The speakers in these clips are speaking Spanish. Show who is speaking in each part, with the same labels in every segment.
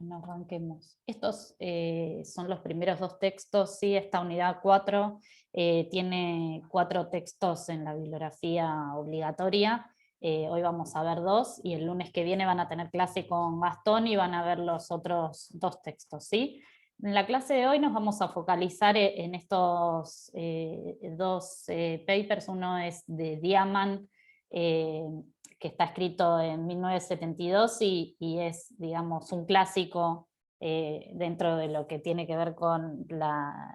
Speaker 1: Bueno, arranquemos. Estos son los primeros dos textos, sí, esta unidad 4 tiene 4 textos en la bibliografía obligatoria. Hoy vamos a ver 2 y el lunes que viene van a tener clase con Gastón y van a ver los otros 2 textos, ¿sí? En la clase de hoy nos vamos a focalizar en estos 2 papers. Uno es de Diamant, que está escrito en 1972 y es, digamos, un clásico dentro de lo que tiene que ver con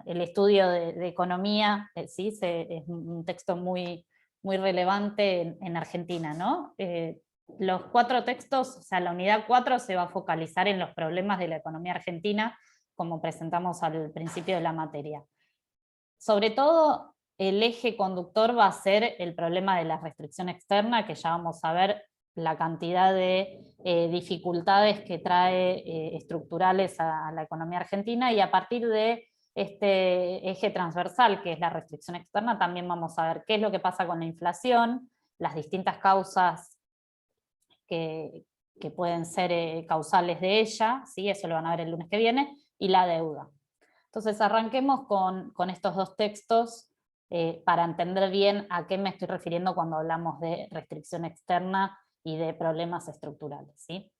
Speaker 1: el estudio de economía. ¿Sí? Es un texto muy, muy relevante en Argentina, ¿no? Los 4 textos, o sea, la unidad 4 se va a focalizar en los problemas de la economía argentina, como presentamos al principio de la materia. Sobre todo, el eje conductor va a ser el problema de la restricción externa, que ya vamos a ver la cantidad de dificultades que trae estructurales a la economía argentina, y a partir de este eje transversal, que es la restricción externa, también vamos a ver qué es lo que pasa con la inflación, las distintas causas que pueden ser causales de ella, ¿sí? Eso lo van a ver el lunes que viene, y la deuda. Entonces arranquemos con estos 2 textos para entender bien a qué me estoy refiriendo cuando hablamos de restricción externa y de problemas estructurales, ¿sí?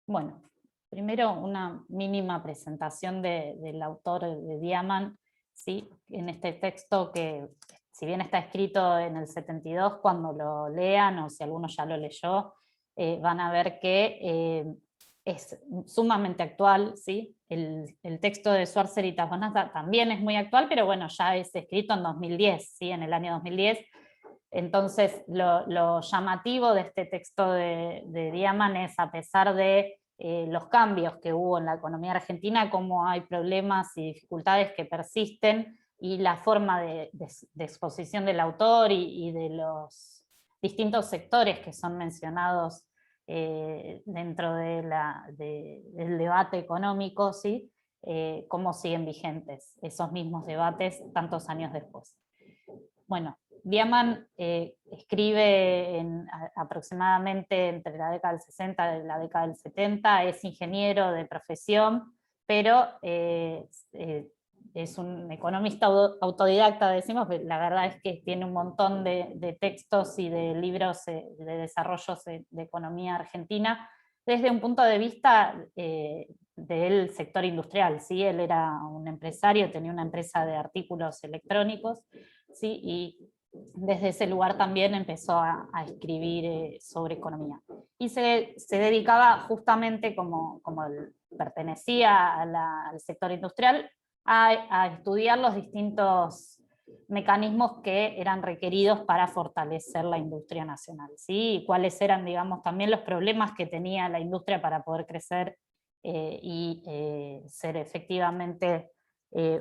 Speaker 1: Bueno, primero una mínima presentación del autor de Diamant, ¿sí? En este texto que, si bien está escrito en el 72, cuando lo lean, o si alguno ya lo leyó, van a ver que es sumamente actual, ¿sí? El texto de Schwarzer y Tafonata también es muy actual, pero bueno, ya es escrito en 2010, ¿sí? En el año 2010. Entonces, lo llamativo de este texto de Diamant es, a pesar de los cambios que hubo en la economía argentina, cómo hay problemas y dificultades que persisten, y la forma de exposición del autor y de los distintos sectores que son mencionados dentro del debate económico, ¿sí? Cómo siguen vigentes esos mismos debates tantos años después. Bueno, Diamant escribe aproximadamente entre la década del 60 y la década del 70, es ingeniero de profesión, pero es un economista autodidacta, decimos. La verdad es que tiene un montón de textos y de libros de desarrollos de economía argentina, desde un punto de vista del sector industrial, ¿sí? Él era un empresario, tenía una empresa de artículos electrónicos, ¿sí? Y desde ese lugar también empezó a escribir sobre economía. Y se dedicaba justamente, como pertenecía al sector industrial, a estudiar los distintos mecanismos que eran requeridos para fortalecer la industria nacional, ¿sí? Y cuáles eran, digamos, también los problemas que tenía la industria para poder crecer y ser efectivamente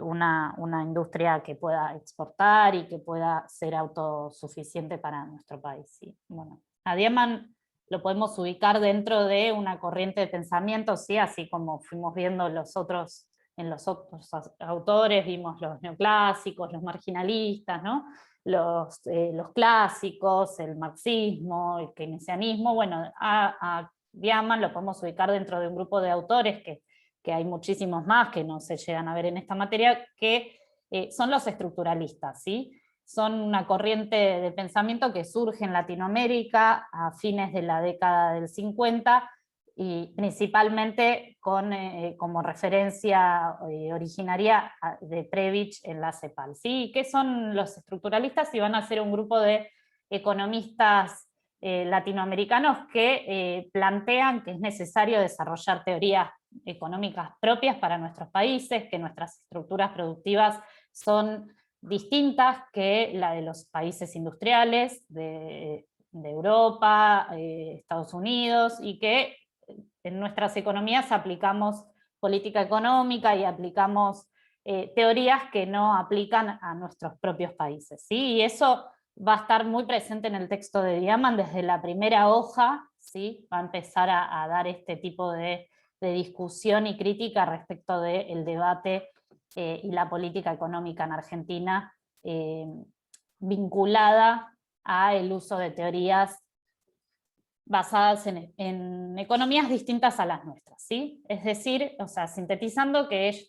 Speaker 1: una industria que pueda exportar y que pueda ser autosuficiente para nuestro país, ¿sí? Bueno, a Diamant lo podemos ubicar dentro de una corriente de pensamiento, ¿sí? Así como fuimos viendo en los otros autores, vimos los neoclásicos, los marginalistas, ¿no? Los clásicos, el marxismo, el keynesianismo. Bueno, a Diamant lo podemos ubicar dentro de un grupo de autores que hay muchísimos más que no se llegan a ver en esta materia, que son los estructuralistas, ¿sí? Son una corriente de pensamiento que surge en Latinoamérica a fines de la década del 50, y principalmente como referencia originaria de Prebisch en la CEPAL, ¿sí? ¿Qué son los estructuralistas? Y van a ser un grupo de economistas latinoamericanos que plantean que es necesario desarrollar teorías económicas propias para nuestros países, que nuestras estructuras productivas son distintas que la de los países industriales de Europa, Estados Unidos, y que en nuestras economías aplicamos política económica y aplicamos teorías que no aplican a nuestros propios países, ¿sí? Y eso va a estar muy presente en el texto de Diamant desde la primera hoja, ¿sí? Va a empezar a dar este tipo de discusión y crítica respecto del debate y la política económica en Argentina, vinculada al uso de teorías basadas en economías distintas a las nuestras, ¿sí? Es decir, o sea, sintetizando que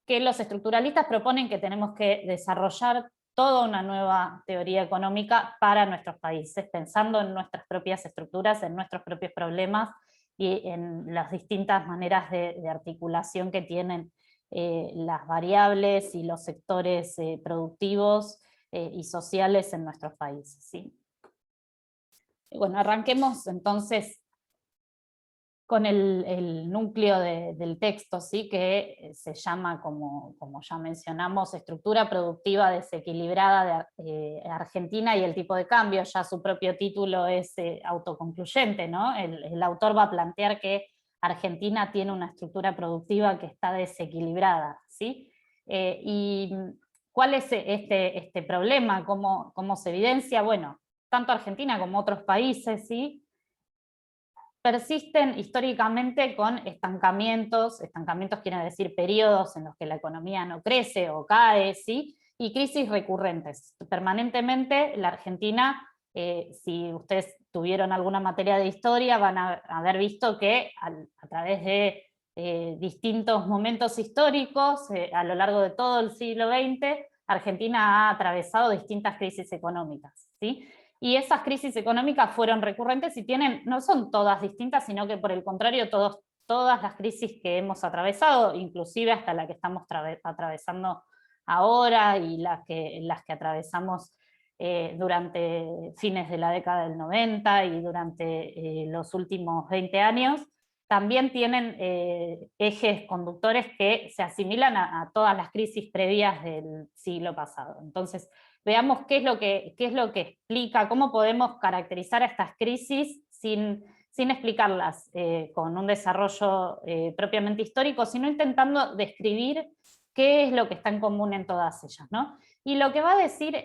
Speaker 1: los estructuralistas proponen que tenemos que desarrollar toda una nueva teoría económica para nuestros países, pensando en nuestras propias estructuras, en nuestros propios problemas y en las distintas maneras de articulación que tienen las variables y los sectores productivos y sociales en nuestros países, ¿sí? Bueno, arranquemos entonces con el núcleo del texto, ¿sí? Que se llama, como ya mencionamos, estructura productiva desequilibrada de Argentina y el tipo de cambio. Ya su propio título es autoconcluyente, ¿no? El autor va a plantear que Argentina tiene una estructura productiva que está desequilibrada, ¿sí? ¿Y cuál es este problema? ¿Cómo se evidencia? Bueno, tanto Argentina como otros países, ¿sí? Persisten históricamente con estancamientos quiere decir periodos en los que la economía no crece o cae, ¿sí? Y crisis recurrentes. Permanentemente la Argentina, si ustedes tuvieron alguna materia de historia, van a haber visto que a través de distintos momentos históricos, a lo largo de todo el siglo XX, Argentina ha atravesado distintas crisis económicas, ¿sí? Y esas crisis económicas fueron recurrentes y no son todas distintas, sino que por el contrario, todas las crisis que hemos atravesado, inclusive hasta la que estamos atravesando ahora y las que atravesamos durante fines de la década del 90 y durante los últimos 20 años, también tienen ejes conductores que se asimilan a todas las crisis previas del siglo pasado. Entonces, veamos qué es lo que explica, cómo podemos caracterizar a estas crisis sin explicarlas con un desarrollo propiamente histórico, sino intentando describir qué es lo que está en común en todas ellas, ¿no? Y lo que va a decir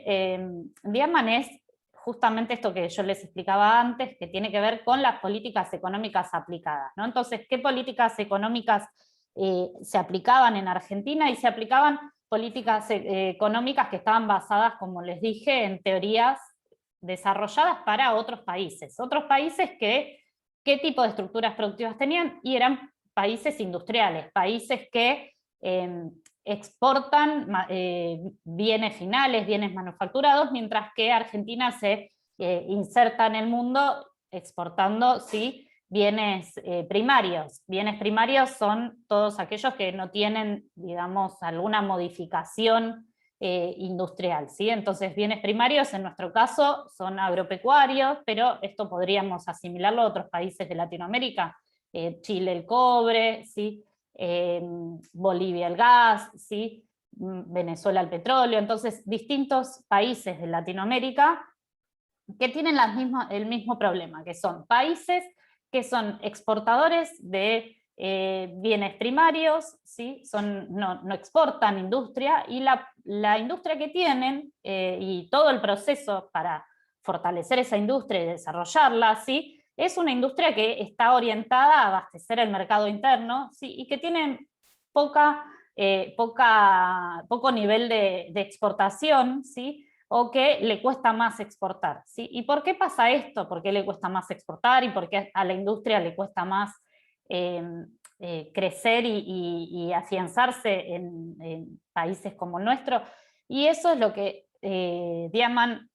Speaker 1: Diamant es justamente esto que yo les explicaba antes, que tiene que ver con las políticas económicas aplicadas, ¿no? Entonces, ¿qué políticas económicas se aplicaban en Argentina? Y se aplicaban políticas económicas que estaban basadas, como les dije, en teorías desarrolladas para otros países. Otros países que, ¿qué tipo de estructuras productivas tenían? Y eran países industriales, países que exportan bienes finales, bienes manufacturados, mientras que Argentina se inserta en el mundo exportando, sí, bienes primarios. Bienes primarios son todos aquellos que no tienen, digamos, alguna modificación industrial, ¿sí? Entonces, bienes primarios en nuestro caso son agropecuarios, pero esto podríamos asimilarlo a otros países de Latinoamérica, Chile el cobre, ¿sí? Bolivia el gas, ¿sí? Venezuela el petróleo. Entonces, distintos países de Latinoamérica que tienen el mismo problema, que son países que son exportadores de bienes primarios, ¿sí? No exportan industria, y la industria que tienen y todo el proceso para fortalecer esa industria y desarrollarla, ¿sí? Es una industria que está orientada a abastecer el mercado interno, ¿sí? Y que tiene poco nivel de exportación, ¿sí? O que le cuesta más exportar, ¿sí? ¿Y por qué pasa esto? ¿Por qué le cuesta más exportar y por qué a la industria le cuesta más crecer y afianzarse en países como el nuestro? Y eso es lo que Diamant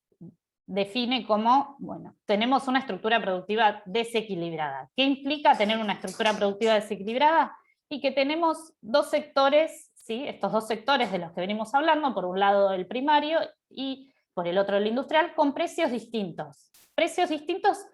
Speaker 1: define como, bueno, tenemos una estructura productiva desequilibrada. ¿Qué implica tener una estructura productiva desequilibrada? Y que tenemos dos sectores, ¿sí? Estos dos sectores de los que venimos hablando, por un lado el primario y por el otro el industrial, con precios distintos. Precios distintos,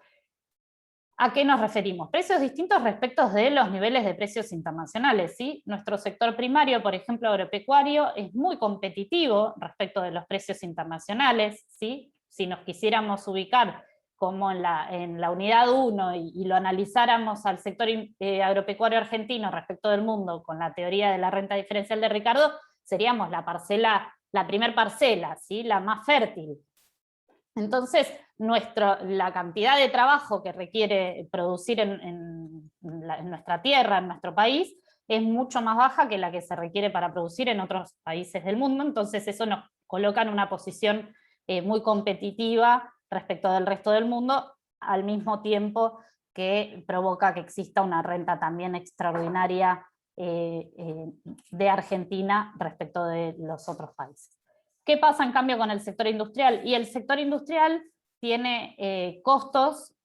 Speaker 1: ¿a qué nos referimos? Precios distintos respecto de los niveles de precios internacionales, ¿sí? Nuestro sector primario, por ejemplo, agropecuario, es muy competitivo respecto de los precios internacionales, ¿sí? Si nos quisiéramos ubicar como en la unidad 1 y lo analizáramos al sector agropecuario argentino respecto del mundo con la teoría de la renta diferencial de Ricardo, seríamos la primer parcela, ¿sí? La más fértil. Entonces, la cantidad de trabajo que requiere producir en nuestra tierra, en nuestro país, es mucho más baja que la que se requiere para producir en otros países del mundo. Entonces eso nos coloca en una posición muy competitiva respecto del resto del mundo, al mismo tiempo que provoca que exista una renta también extraordinaria de Argentina respecto de los otros países. ¿Qué pasa en cambio con el sector industrial? Y el sector industrial tiene costos,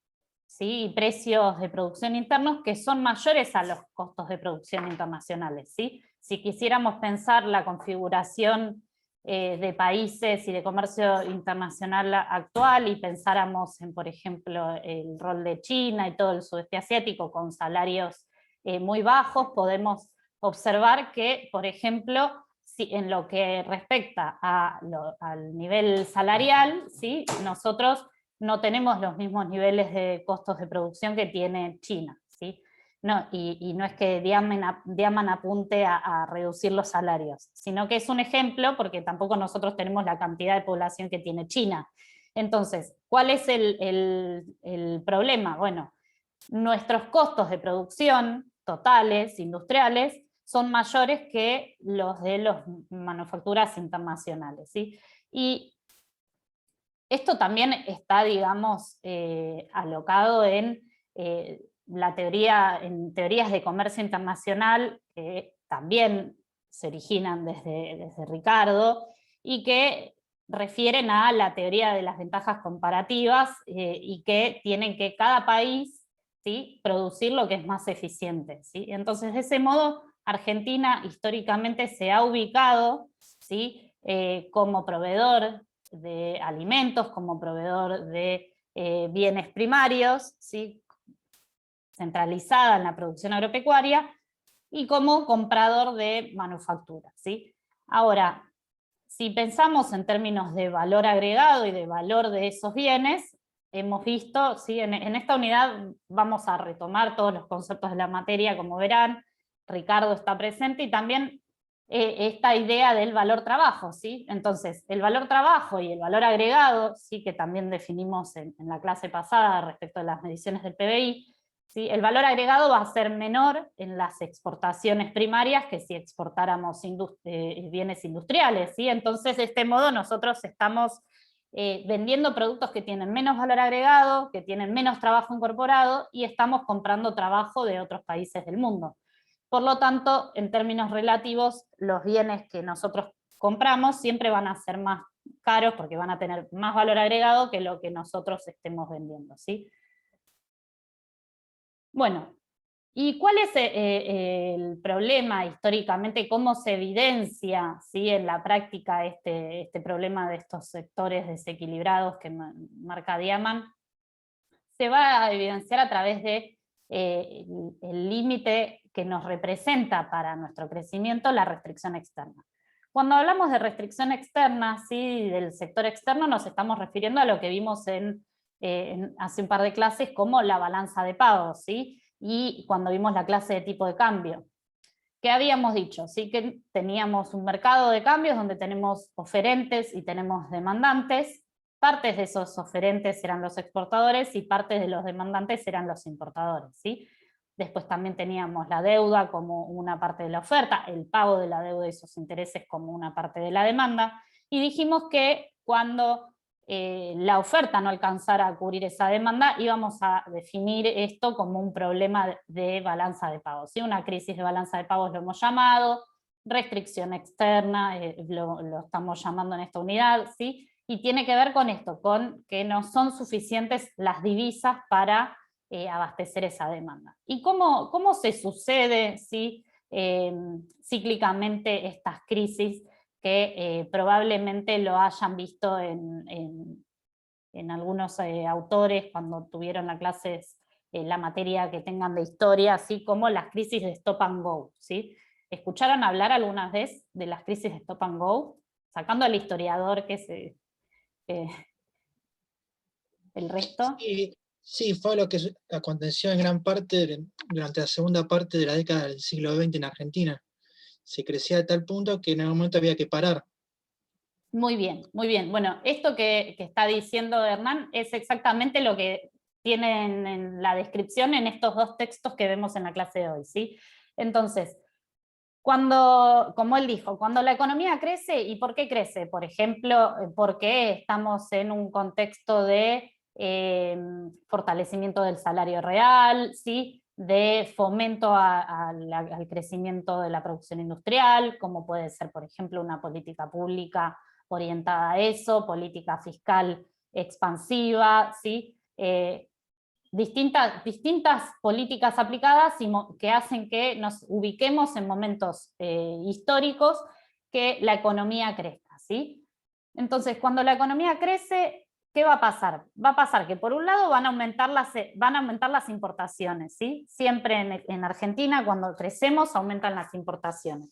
Speaker 1: ¿sí?, y precios de producción internos que son mayores a los costos de producción internacionales, ¿sí? Si quisiéramos pensar la configuración de países y de comercio internacional actual y pensáramos en, por ejemplo, el rol de China y todo el sudeste asiático con salarios muy bajos, podemos observar que, por ejemplo, si en lo que respecta al nivel salarial, ¿sí?, nosotros no tenemos los mismos niveles de costos de producción que tiene China, ¿sí? No, y no es que Diaman apunte a reducir los salarios, sino que es un ejemplo porque tampoco nosotros tenemos la cantidad de población que tiene China. Entonces, ¿cuál es el problema? Bueno, nuestros costos de producción totales, industriales, son mayores que los de las manufacturas internacionales, ¿sí? Y esto también está, digamos, alocado en en teorías de comercio internacional, que también se originan desde Ricardo, y que refieren a la teoría de las ventajas comparativas, y que tienen que cada país, ¿sí?, producir lo que es más eficiente, ¿sí? Entonces, de ese modo, Argentina históricamente se ha ubicado, ¿sí?, como proveedor de alimentos, como proveedor de bienes primarios, ¿sí?, centralizada en la producción agropecuaria, y como comprador de manufacturas, ¿sí? Ahora, si pensamos en términos de valor agregado y de valor de esos bienes, hemos visto, ¿sí?, en esta unidad vamos a retomar todos los conceptos de la materia, como verán, Ricardo está presente, y también esta idea del valor trabajo, ¿sí? Entonces, el valor trabajo y el valor agregado, ¿sí?, que también definimos en la clase pasada respecto a las mediciones del PBI, ¿sí?, el valor agregado va a ser menor en las exportaciones primarias que si exportáramos bienes industriales, ¿sí? Entonces, de este modo nosotros estamos vendiendo productos que tienen menos valor agregado, que tienen menos trabajo incorporado, y estamos comprando trabajo de otros países del mundo. Por lo tanto, en términos relativos, los bienes que nosotros compramos siempre van a ser más caros porque van a tener más valor agregado que lo que nosotros estemos vendiendo, ¿sí? Bueno, ¿y cuál es el problema históricamente? ¿Cómo se evidencia, ¿sí?, en la práctica este problema de estos sectores desequilibrados que marca Diaman? Se va a evidenciar a través de el límite que nos representa para nuestro crecimiento la restricción externa. Cuando hablamos de restricción externa, ¿sí?, del sector externo, nos estamos refiriendo a lo que vimos hace un par de clases como la balanza de pagos, ¿sí?, y cuando vimos la clase de tipo de cambio. ¿Qué habíamos dicho? Sí, que teníamos un mercado de cambios donde tenemos oferentes y tenemos demandantes. Partes de esos oferentes eran los exportadores y partes de los demandantes eran los importadores, ¿sí? Después también teníamos la deuda como una parte de la oferta, el pago de la deuda y sus intereses como una parte de la demanda, y dijimos que cuando la oferta no alcanzara a cubrir esa demanda, íbamos a definir esto como un problema de balanza de pagos, ¿sí? Una crisis de balanza de pagos lo hemos llamado, restricción externa lo estamos llamando en esta unidad, ¿sí? Y tiene que ver con esto, con que no son suficientes las divisas para abastecer esa demanda. ¿Y cómo se sucede, ¿sí?, cíclicamente estas crisis? Que probablemente lo hayan visto en algunos autores cuando tuvieron la materia que tengan de historia, así como las crisis de stop and go, ¿sí? ¿Escucharon hablar alguna vez de las crisis de stop and go? Sacando al historiador eh, el resto.
Speaker 2: Sí, sí, fue lo que aconteció en gran parte durante la segunda parte de la década del siglo XX en Argentina. Se crecía a tal punto que en algún momento había que parar.
Speaker 1: Muy bien, muy bien. Bueno, esto que está diciendo Hernán es exactamente lo que tienen en la descripción en estos dos textos que vemos en la clase de hoy, ¿sí? Entonces, como él dijo, cuando la economía crece, ¿y por qué crece? Por ejemplo, porque estamos en un contexto de fortalecimiento del salario real, ¿sí? De fomento al crecimiento de la producción industrial, como puede ser, por ejemplo, una política pública orientada a eso, política fiscal expansiva, ¿sí? Distintas políticas aplicadas que hacen que nos ubiquemos en momentos históricos que la economía crezca, ¿sí? Entonces, cuando la economía crece, ¿qué va a pasar? Va a pasar que por un lado van a aumentar las importaciones, ¿sí? Siempre en Argentina, cuando crecemos, aumentan las importaciones.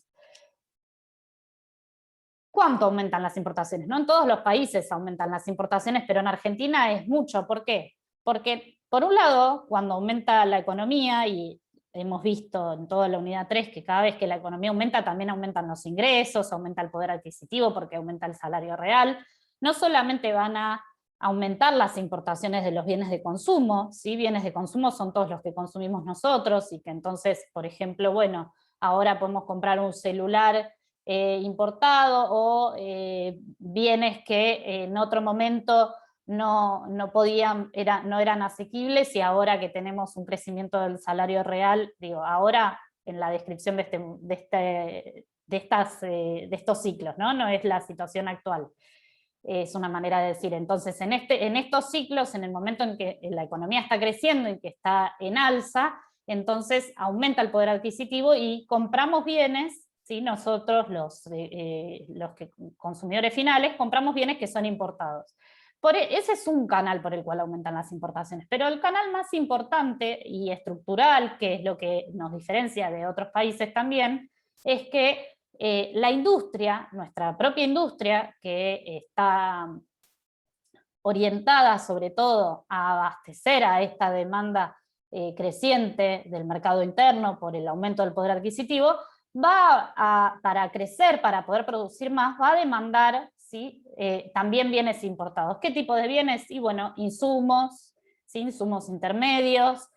Speaker 1: ¿Cuánto aumentan las importaciones? No en todos los países aumentan las importaciones, pero en Argentina es mucho. ¿Por qué? Porque, por un lado, cuando aumenta la economía, y hemos visto en toda la unidad 3 que cada vez que la economía aumenta, también aumentan los ingresos, aumenta el poder adquisitivo porque aumenta el salario real, no solamente van a aumentar las importaciones de los bienes de consumo, ¿sí? Bienes de consumo son todos los que consumimos nosotros, y que entonces, por ejemplo, bueno, ahora podemos comprar un celular importado, o bienes que en otro momento no eran asequibles, y ahora que tenemos un crecimiento del salario real, digo, ahora en la descripción de estos ciclos, ¿no? No es la situación actual. Es una manera de decir. Entonces, en estos ciclos, en el momento en que la economía está creciendo y que está en alza, entonces aumenta el poder adquisitivo y compramos bienes, ¿sí? Nosotros, los que consumidores finales, compramos bienes que son importados. Ese es un canal por el cual aumentan las importaciones, pero el canal más importante y estructural, que es lo que nos diferencia de otros países también, es que la industria, nuestra propia industria, que está orientada sobre todo a abastecer a esta demanda creciente del mercado interno por el aumento del poder adquisitivo, para crecer, para poder producir más, va a demandar, ¿sí? También bienes importados. ¿Qué tipo de bienes? Y bueno, insumos, ¿sí? Insumos intermedios,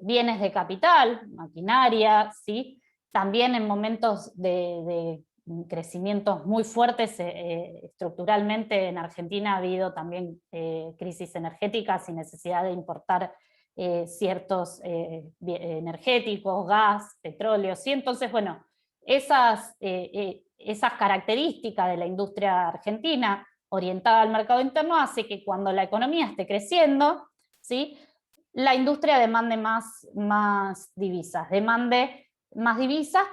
Speaker 1: bienes de capital, maquinaria, ¿sí? También en momentos de crecimientos muy fuertes estructuralmente en Argentina ha habido también crisis energéticas y necesidad de importar ciertos energéticos, gas, petróleo, ¿sí? Entonces, bueno, esas características de la industria argentina orientada al mercado interno hace que cuando la economía esté creciendo, ¿sí? La industria demande más divisas,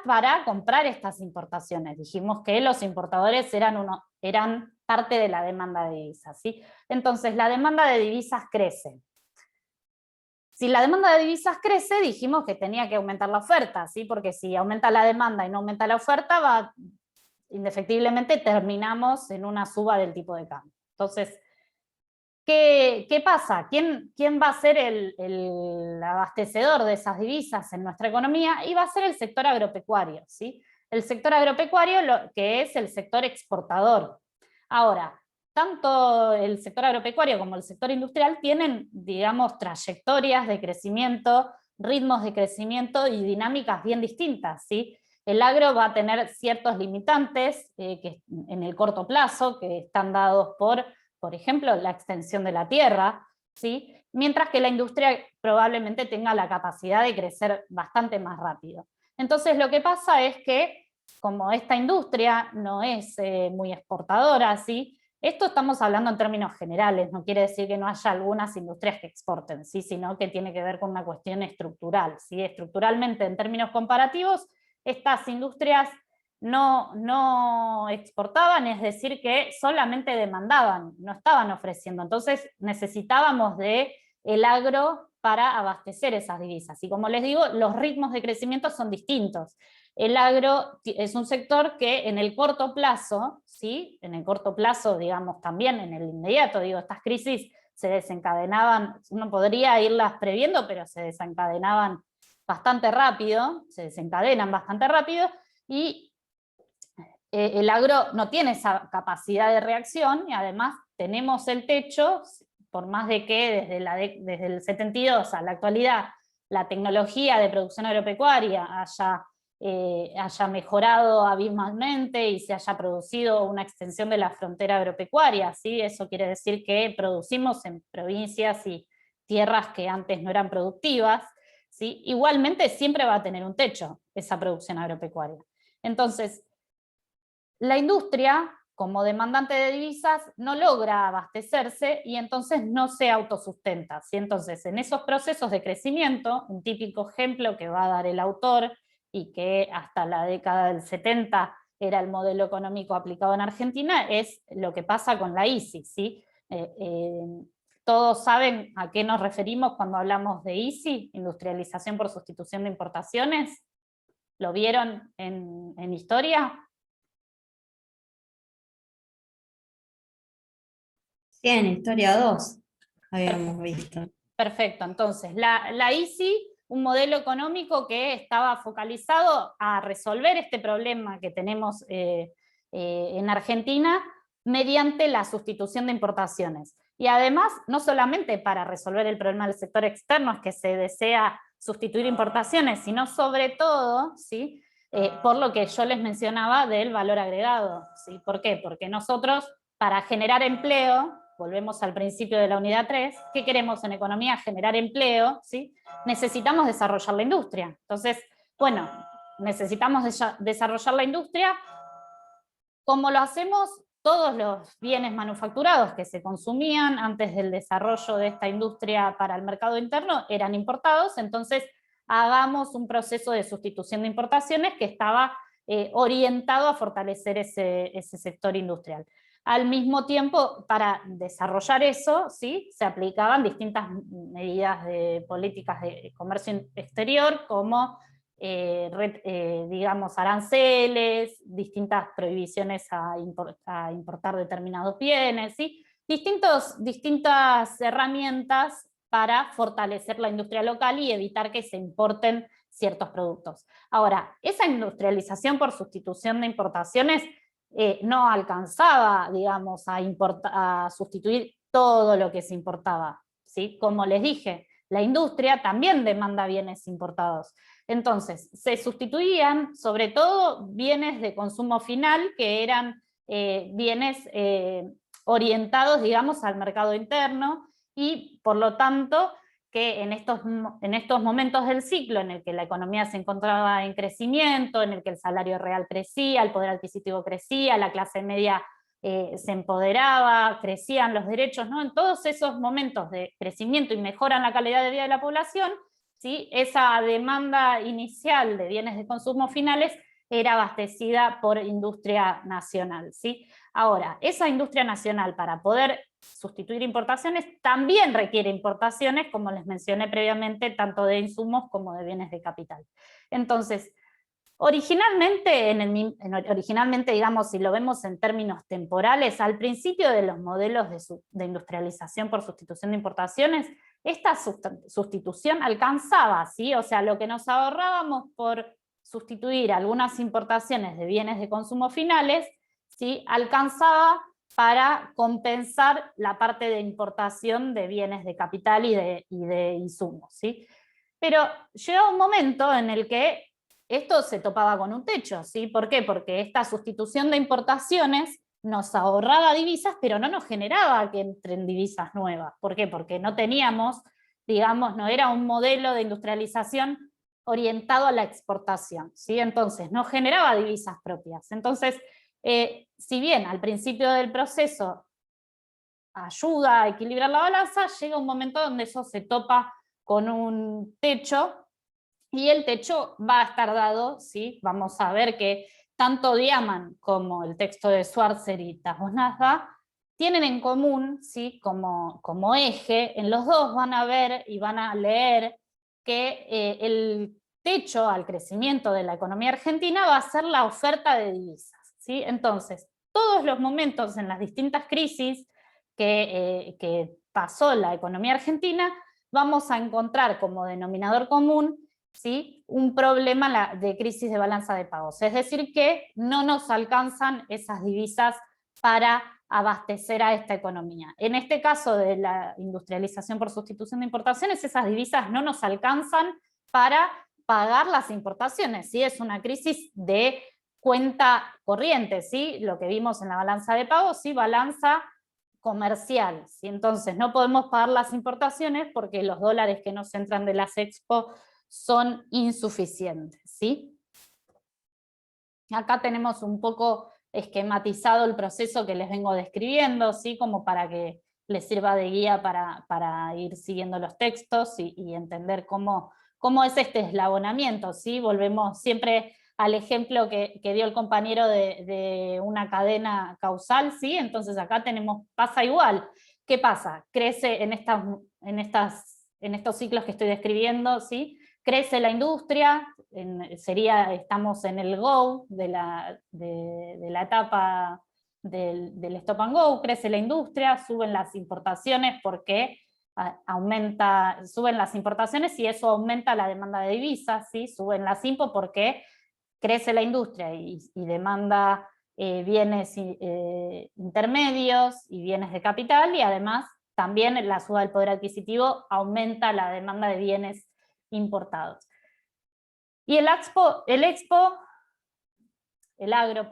Speaker 1: para comprar estas importaciones. Dijimos que los importadores eran parte de la demanda de divisas, ¿sí? Entonces la demanda de divisas crece. Si la demanda de divisas crece, dijimos que tenía que aumentar la oferta, ¿sí? Porque si aumenta la demanda y no aumenta la oferta, indefectiblemente terminamos en una suba del tipo de cambio. Entonces, ¿qué pasa? ¿Quién va a ser el abastecedor de esas divisas en nuestra economía? Y va a ser el sector agropecuario, ¿sí? El sector agropecuario, que es el sector exportador. Ahora, tanto el sector agropecuario como el sector industrial tienen, digamos, trayectorias de crecimiento, ritmos de crecimiento y dinámicas bien distintas, ¿sí? El agro va a tener ciertos limitantes que en el corto plazo, que están dados por ejemplo, la extensión de la tierra, ¿sí? Mientras que la industria probablemente tenga la capacidad de crecer bastante más rápido. Entonces lo que pasa es que, como esta industria no es muy exportadora, ¿sí? Esto estamos hablando en términos generales, no quiere decir que no haya algunas industrias que exporten, ¿sí? Sino que tiene que ver con una cuestión estructural, ¿sí? Estructuralmente, en términos comparativos, estas industrias no exportaban, es decir, que solamente demandaban, no estaban ofreciendo. Entonces necesitábamos del agro para abastecer esas divisas. Y como les digo, los ritmos de crecimiento son distintos. El agro es un sector que en el corto plazo, ¿sí? En el corto plazo, digamos, también en el inmediato, digo, estas crisis se desencadenaban, uno podría irlas previendo, pero se desencadenaban bastante rápido, se desencadenan bastante rápido, y el agro no tiene esa capacidad de reacción, y además tenemos el techo, por más de que desde el 72 a la actualidad la tecnología de producción agropecuaria haya haya mejorado abismalmente y se haya producido una extensión de la frontera agropecuaria, ¿sí? Eso quiere decir que producimos en provincias y tierras que antes no eran productivas, ¿sí? Igualmente siempre va a tener un techo esa producción agropecuaria. Entonces, la industria, como demandante de divisas, no logra abastecerse y entonces no se autosustenta, ¿sí? Entonces, en esos procesos de crecimiento, un típico ejemplo que va a dar el autor, y que hasta la década del 70 era el modelo económico aplicado en Argentina, es lo que pasa con la ISI, ¿sí? Todos saben a qué nos referimos cuando hablamos de ISI, industrialización por sustitución de importaciones. ¿Lo vieron en historia?
Speaker 3: Sí, en Historia 2 habíamos visto.
Speaker 1: Perfecto, entonces la ISI, un modelo económico que estaba focalizado a resolver este problema que tenemos en Argentina mediante la sustitución de importaciones. Y además, no solamente para resolver el problema del sector externo es que se desea sustituir importaciones, sino sobre todo, ¿sí? Por lo que yo les mencionaba del valor agregado, ¿sí? ¿Por qué? Porque nosotros, para generar empleo, volvemos al principio de la unidad 3, ¿qué queremos en economía? Generar empleo, ¿sí? Necesitamos desarrollar la industria. Entonces, bueno, necesitamos desarrollar la industria. ¿Cómo lo hacemos? Todos los bienes manufacturados que se consumían antes del desarrollo de esta industria para el mercado interno eran importados, entonces hagamos un proceso de sustitución de importaciones que estaba orientado a fortalecer ese sector industrial. Al mismo tiempo, para desarrollar eso, ¿sí? Se aplicaban distintas medidas de políticas de comercio exterior, como digamos, aranceles, distintas prohibiciones a importar determinados bienes, ¿sí? Distintas herramientas para fortalecer la industria local y evitar que se importen ciertos productos. Ahora, esa industrialización por sustitución de importaciones no alcanzaba, digamos, a sustituir todo lo que se importaba, ¿sí? Como les dije, la industria también demanda bienes importados. Entonces, se sustituían sobre todo bienes de consumo final, que eran bienes orientados, digamos, al mercado interno, y por lo tanto, que en estos momentos del ciclo en el que la economía se encontraba en crecimiento, en el que el salario real crecía, el poder adquisitivo crecía, la clase media se empoderaba, crecían los derechos, ¿no? En todos esos momentos de crecimiento y mejora en la calidad de vida de la población, ¿sí? Esa demanda inicial de bienes de consumo finales era abastecida por industria nacional, ¿sí? Ahora, esa industria nacional, para poder sustituir importaciones, también requiere importaciones, como les mencioné previamente, tanto de insumos como de bienes de capital. Entonces, originalmente, digamos, si lo vemos en términos temporales, al principio de los modelos de industrialización por sustitución de importaciones, esta sustitución alcanzaba, ¿sí? O sea, lo que nos ahorrábamos por sustituir algunas importaciones de bienes de consumo finales, ¿sí? Alcanzaba para compensar la parte de importación de bienes de capital y de insumos, ¿sí? Pero llegó un momento en el que esto se topaba con un techo, ¿sí? ¿Por qué? Porque esta sustitución de importaciones nos ahorraba divisas, pero no nos generaba que entren divisas nuevas. ¿Por qué? Porque no teníamos, digamos, no era un modelo de industrialización orientado a la exportación, ¿sí? Entonces, no generaba divisas propias. Entonces, si bien al principio del proceso ayuda a equilibrar la balanza, llega un momento donde eso se topa con un techo, y el techo va a estar dado, ¿sí? Vamos a ver que tanto Diamant como el texto de Schwarzer y Tajos-Nasdaq tienen en común, ¿sí? como eje, en los dos van a ver y van a leer que el techo al crecimiento de la economía argentina va a ser la oferta de divisas, ¿sí? Entonces, todos los momentos en las distintas crisis que pasó la economía argentina, vamos a encontrar como denominador común, ¿sí? Un problema de crisis de balanza de pagos, es decir que no nos alcanzan esas divisas para abastecer a esta economía. En este caso de la industrialización por sustitución de importaciones, esas divisas no nos alcanzan para pagar las importaciones, ¿sí? Es una crisis de cuenta corriente, ¿sí? Lo que vimos en la balanza de pagos, ¿sí? Balanza comercial, ¿sí? Entonces no podemos pagar las importaciones porque los dólares que nos entran de las Expo son insuficientes, ¿sí? Acá tenemos un poco esquematizado el proceso que les vengo describiendo, ¿sí? Como para que les sirva de guía para ir siguiendo los textos y entender cómo es este eslabonamiento, ¿sí? Volvemos siempre al ejemplo que dio el compañero de una cadena causal, ¿sí? Entonces acá pasa igual. ¿Qué pasa? Crece en estos ciclos que estoy describiendo, ¿sí? Crece la industria, estamos en el go de la etapa del stop and go, crece la industria, suben las importaciones porque suben las importaciones y eso aumenta la demanda de divisas, ¿sí? Suben las impo porque crece la industria y demanda bienes intermedios y bienes de capital, y además también la suba del poder adquisitivo aumenta la demanda de bienes importados. Y el agro,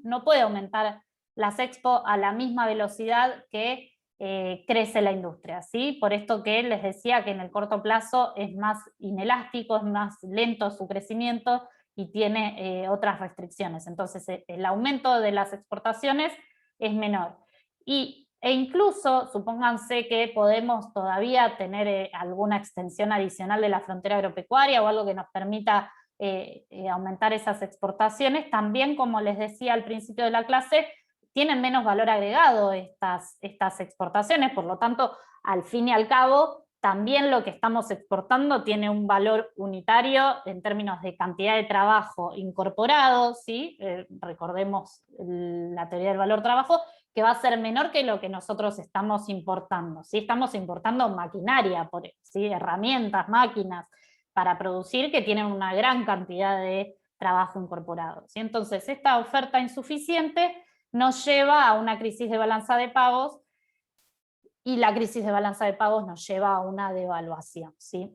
Speaker 1: no puede aumentar las Expo a la misma velocidad que crece la industria, ¿sí? Por esto que les decía que en el corto plazo es más inelástico, es más lento su crecimiento y tiene otras restricciones. Entonces el aumento de las exportaciones es menor. E incluso, supónganse que podemos todavía tener alguna extensión adicional de la frontera agropecuaria o algo que nos permita aumentar esas exportaciones, también, como les decía al principio de la clase, tienen menos valor agregado estas exportaciones, por lo tanto, al fin y al cabo, también lo que estamos exportando tiene un valor unitario en términos de cantidad de trabajo incorporado, ¿sí? Recordemos la teoría del valor trabajo, que va a ser menor que lo que nosotros estamos importando, ¿sí? Estamos importando maquinaria, ¿sí? Herramientas, máquinas para producir, que tienen una gran cantidad de trabajo incorporado, ¿sí? Entonces, esta oferta insuficiente nos lleva a una crisis de balanza de pagos, y la crisis de balanza de pagos nos lleva a una devaluación, ¿sí?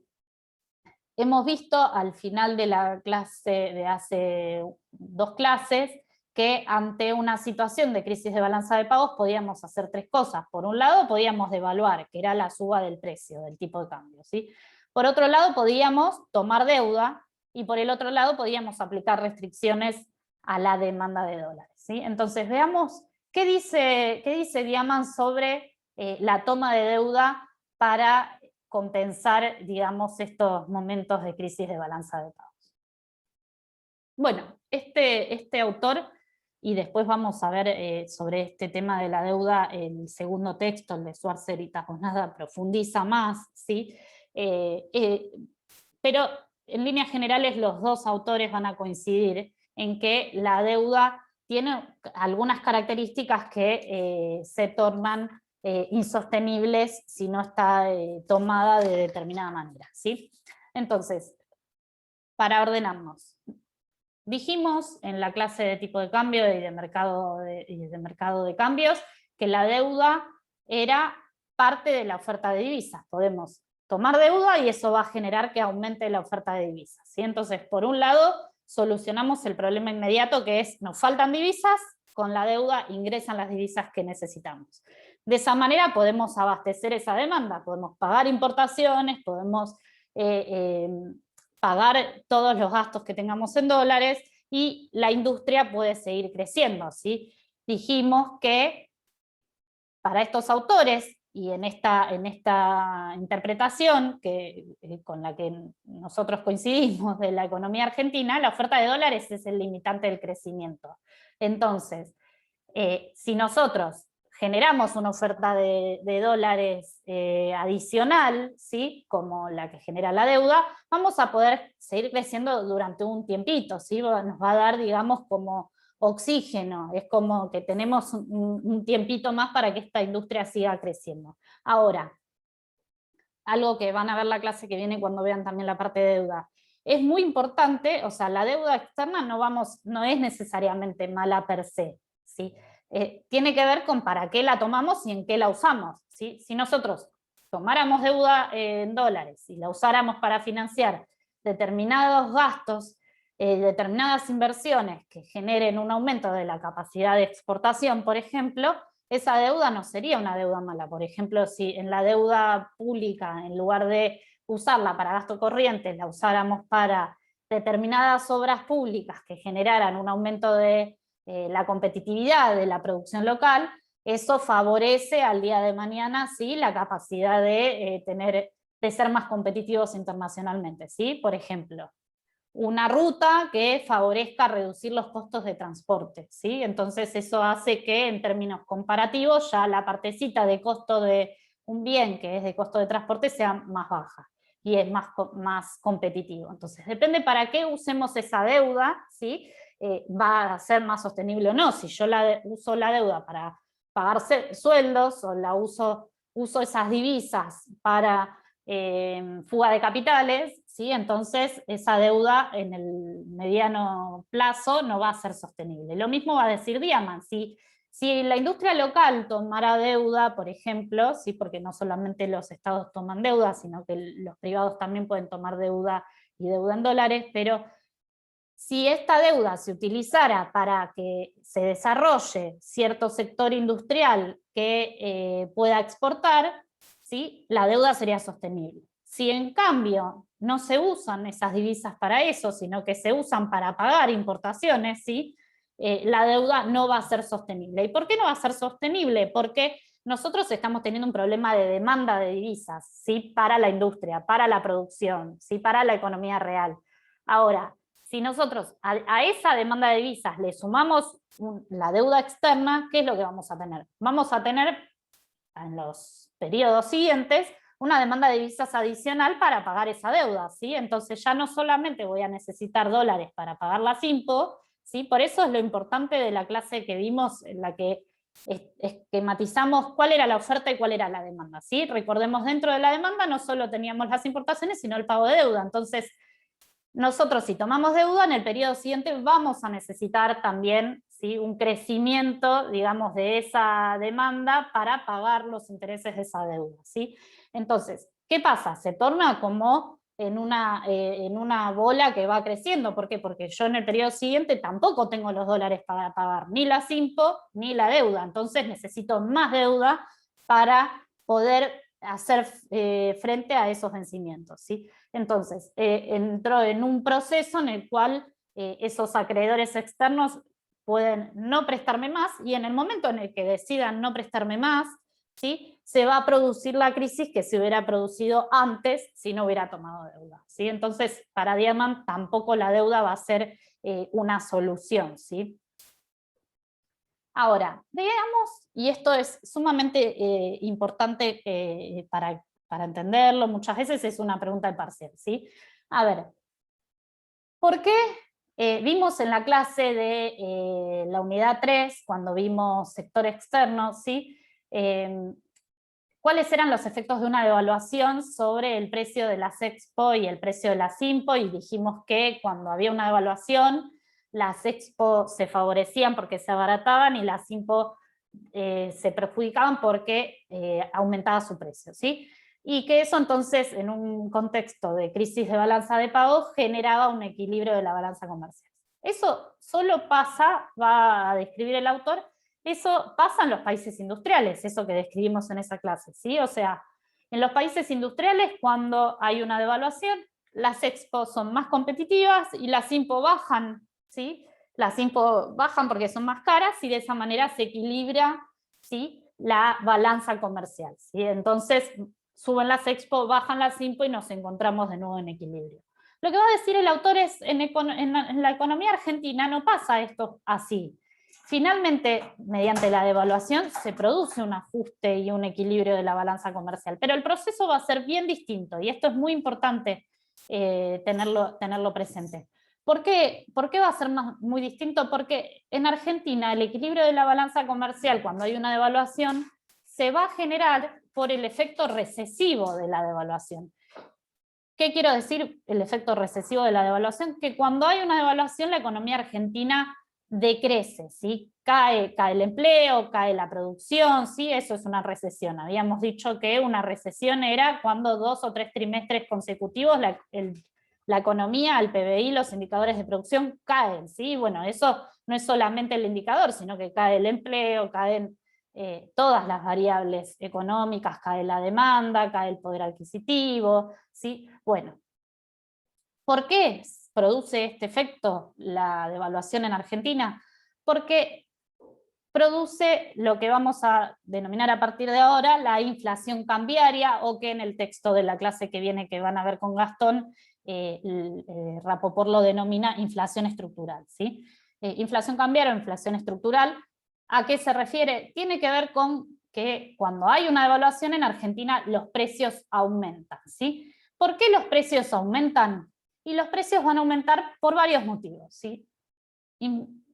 Speaker 1: Hemos visto al final de la clase de hace 2 clases que ante una situación de crisis de balanza de pagos podíamos hacer 3 cosas. Por un lado, podíamos devaluar, que era la suba del precio, del tipo de cambio, ¿sí? Por otro lado, podíamos tomar deuda, y por el otro lado podíamos aplicar restricciones a la demanda de dólares, ¿sí? Entonces veamos qué dice Diamant sobre la toma de deuda para compensar, digamos, estos momentos de crisis de balanza de pagos. Bueno, este autor, y después vamos a ver sobre este tema de la deuda el segundo texto, el de Schwarzer y Tajonada, profundiza más, ¿sí? Pero en líneas generales los dos autores van a coincidir en que la deuda tiene algunas características que se tornan insostenibles si no está tomada de determinada manera, ¿sí? Entonces, para ordenarnos, dijimos en la clase de tipo de cambio y de mercado de cambios que la deuda era parte de la oferta de divisas. Podemos tomar deuda y eso va a generar que aumente la oferta de divisas, ¿sí? Entonces, por un lado, solucionamos el problema inmediato, que es nos faltan divisas, con la deuda ingresan las divisas que necesitamos. De esa manera podemos abastecer esa demanda, podemos pagar importaciones, podemos pagar todos los gastos que tengamos en dólares, y la industria puede seguir creciendo, ¿sí? Dijimos que para estos autores, y en esta interpretación con la que nosotros coincidimos de la economía argentina, la oferta de dólares es el limitante del crecimiento. Entonces, si nosotros generamos una oferta de dólares adicional, ¿sí? Como la que genera la deuda, vamos a poder seguir creciendo durante un tiempito, ¿sí? Nos va a dar, digamos, como oxígeno, es como que tenemos un tiempito más para que esta industria siga creciendo. Ahora, algo que van a ver la clase que viene cuando vean también la parte de deuda, es muy importante, o sea, la deuda externa no es necesariamente mala per se, ¿sí? Tiene que ver con para qué la tomamos y en qué la usamos, ¿sí? Si nosotros tomáramos deuda en dólares y la usáramos para financiar determinados gastos, determinadas inversiones que generen un aumento de la capacidad de exportación, por ejemplo, esa deuda no sería una deuda mala. Por ejemplo, si en la deuda pública, en lugar de usarla para gasto corriente, la usáramos para determinadas obras públicas que generaran un aumento de la competitividad de la producción local, eso favorece al día de mañana, ¿sí?, la capacidad de ser más competitivos internacionalmente, ¿sí? Por ejemplo, una ruta que favorezca reducir los costos de transporte, ¿sí? Entonces eso hace que en términos comparativos ya la partecita de costo de un bien que es de costo de transporte sea más baja y es más competitivo. Entonces depende para qué usemos esa deuda, ¿sí? Va a ser más sostenible o no. Si yo uso la deuda para pagar sueldos o uso esas divisas para fuga de capitales, ¿sí? Entonces esa deuda en el mediano plazo no va a ser sostenible. Lo mismo va a decir Diamant, si la industria local tomara deuda, por ejemplo, ¿sí?, porque no solamente los estados toman deuda, sino que los privados también pueden tomar deuda y deuda en dólares, pero si esta deuda se utilizara para que se desarrolle cierto sector industrial que pueda exportar, ¿sí?, la deuda sería sostenible. Si en cambio no se usan esas divisas para eso, sino que se usan para pagar importaciones, ¿sí?, la deuda no va a ser sostenible. ¿Y por qué no va a ser sostenible? Porque nosotros estamos teniendo un problema de demanda de divisas, ¿sí?, para la industria, para la producción, ¿sí?, para la economía real. Ahora, si nosotros a esa demanda de divisas le sumamos la deuda externa, ¿qué es lo que vamos a tener? Vamos a tener en los periodos siguientes una demanda de divisas adicional para pagar esa deuda, ¿sí? Entonces ya no solamente voy a necesitar dólares para pagar la SIMPO, ¿sí? Por eso es lo importante de la clase que vimos, en la que esquematizamos cuál era la oferta y cuál era la demanda, ¿sí? Recordemos, dentro de la demanda no solo teníamos las importaciones, sino el pago de deuda. Entonces, nosotros, si tomamos deuda, en el periodo siguiente vamos a necesitar también, ¿sí?, un crecimiento, digamos, de esa demanda para pagar los intereses de esa deuda, ¿sí? Entonces, ¿qué pasa? Se torna como en una bola que va creciendo. ¿Por qué? Porque yo en el periodo siguiente tampoco tengo los dólares para pagar ni la SIMPO ni la deuda. Entonces necesito más deuda para poder hacer frente a esos vencimientos, ¿sí? Entonces, entró en un proceso en el cual esos acreedores externos pueden no prestarme más, y en el momento en el que decidan no prestarme más, ¿sí?, se va a producir la crisis que se hubiera producido antes si no hubiera tomado deuda, ¿sí? Entonces, para Diamant tampoco la deuda va a ser una solución, ¿sí? Ahora, veamos, y esto es sumamente importante para entenderlo, muchas veces es una pregunta de parcial, ¿sí? A ver, ¿por qué vimos en la clase de la unidad 3, cuando vimos sector externo, ¿sí?, cuáles eran los efectos de una devaluación sobre el precio de las Expo y el precio de las Simpo? Y dijimos que cuando había una devaluación, las Expo se favorecían porque se abarataban y las Simpo se perjudicaban porque aumentaba su precio, ¿sí? Y que eso entonces, en un contexto de crisis de balanza de pagos, generaba un equilibrio de la balanza comercial. Eso solo pasa, va a describir el autor, eso pasa en los países industriales, eso que describimos en esa clase, ¿sí? O sea, en los países industriales, cuando hay una devaluación, las Expo son más competitivas y las Simpo bajan, ¿sí? Las Simpo bajan porque son más caras y de esa manera se equilibra, ¿sí?, la balanza comercial, ¿sí? Entonces suben las Expo, bajan las Simpo y nos encontramos de nuevo en equilibrio. Lo que va a decir el autor es, en la economía argentina no pasa esto así. Finalmente, mediante la devaluación, se produce un ajuste y un equilibrio de la balanza comercial, pero el proceso va a ser bien distinto, y esto es muy importante tenerlo presente. ¿Por qué va a ser muy distinto? Porque en Argentina el equilibrio de la balanza comercial, cuando hay una devaluación, se va a generar por el efecto recesivo de la devaluación. ¿Qué quiero decir el efecto recesivo de la devaluación? Que cuando hay una devaluación, la economía argentina decrece, ¿sí? Cae el empleo, cae la producción, ¿sí? Eso es una recesión. Habíamos dicho que una recesión era cuando 2 o 3 trimestres consecutivos la economía, el PBI, los indicadores de producción caen, ¿sí? Bueno, eso no es solamente el indicador, sino que cae el empleo, caen todas las variables económicas, cae la demanda, cae el poder adquisitivo, ¿sí? Bueno, ¿por qué produce este efecto la devaluación en Argentina? Porque produce lo que vamos a denominar a partir de ahora la inflación cambiaria, o que en el texto de la clase que viene, que van a ver con Gastón, Rapoport lo denomina inflación estructural, ¿sí? Inflación cambiaria o inflación estructural, ¿a qué se refiere? Tiene que ver con que cuando hay una devaluación en Argentina los precios aumentan, ¿sí? ¿Por qué los precios aumentan? Y los precios van a aumentar por varios motivos, ¿sí?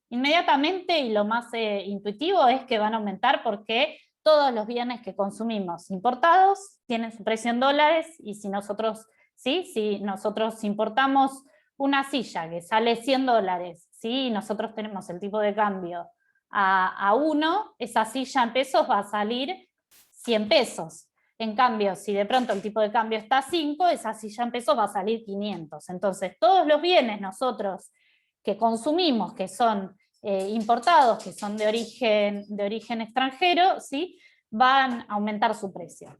Speaker 1: Inmediatamente, y lo más intuitivo, es que van a aumentar porque todos los bienes que consumimos importados tienen su precio en dólares, y si nosotros importamos una silla que sale 100 dólares, ¿sí? Y nosotros tenemos el tipo de cambio a 1, esa silla en pesos va a salir 100 pesos. En cambio, si de pronto el tipo de cambio está a 5, esa silla en pesos va a salir 500. Entonces, todos los bienes nosotros que consumimos, que son importados, que son de origen extranjero, ¿sí? Van a aumentar su precio.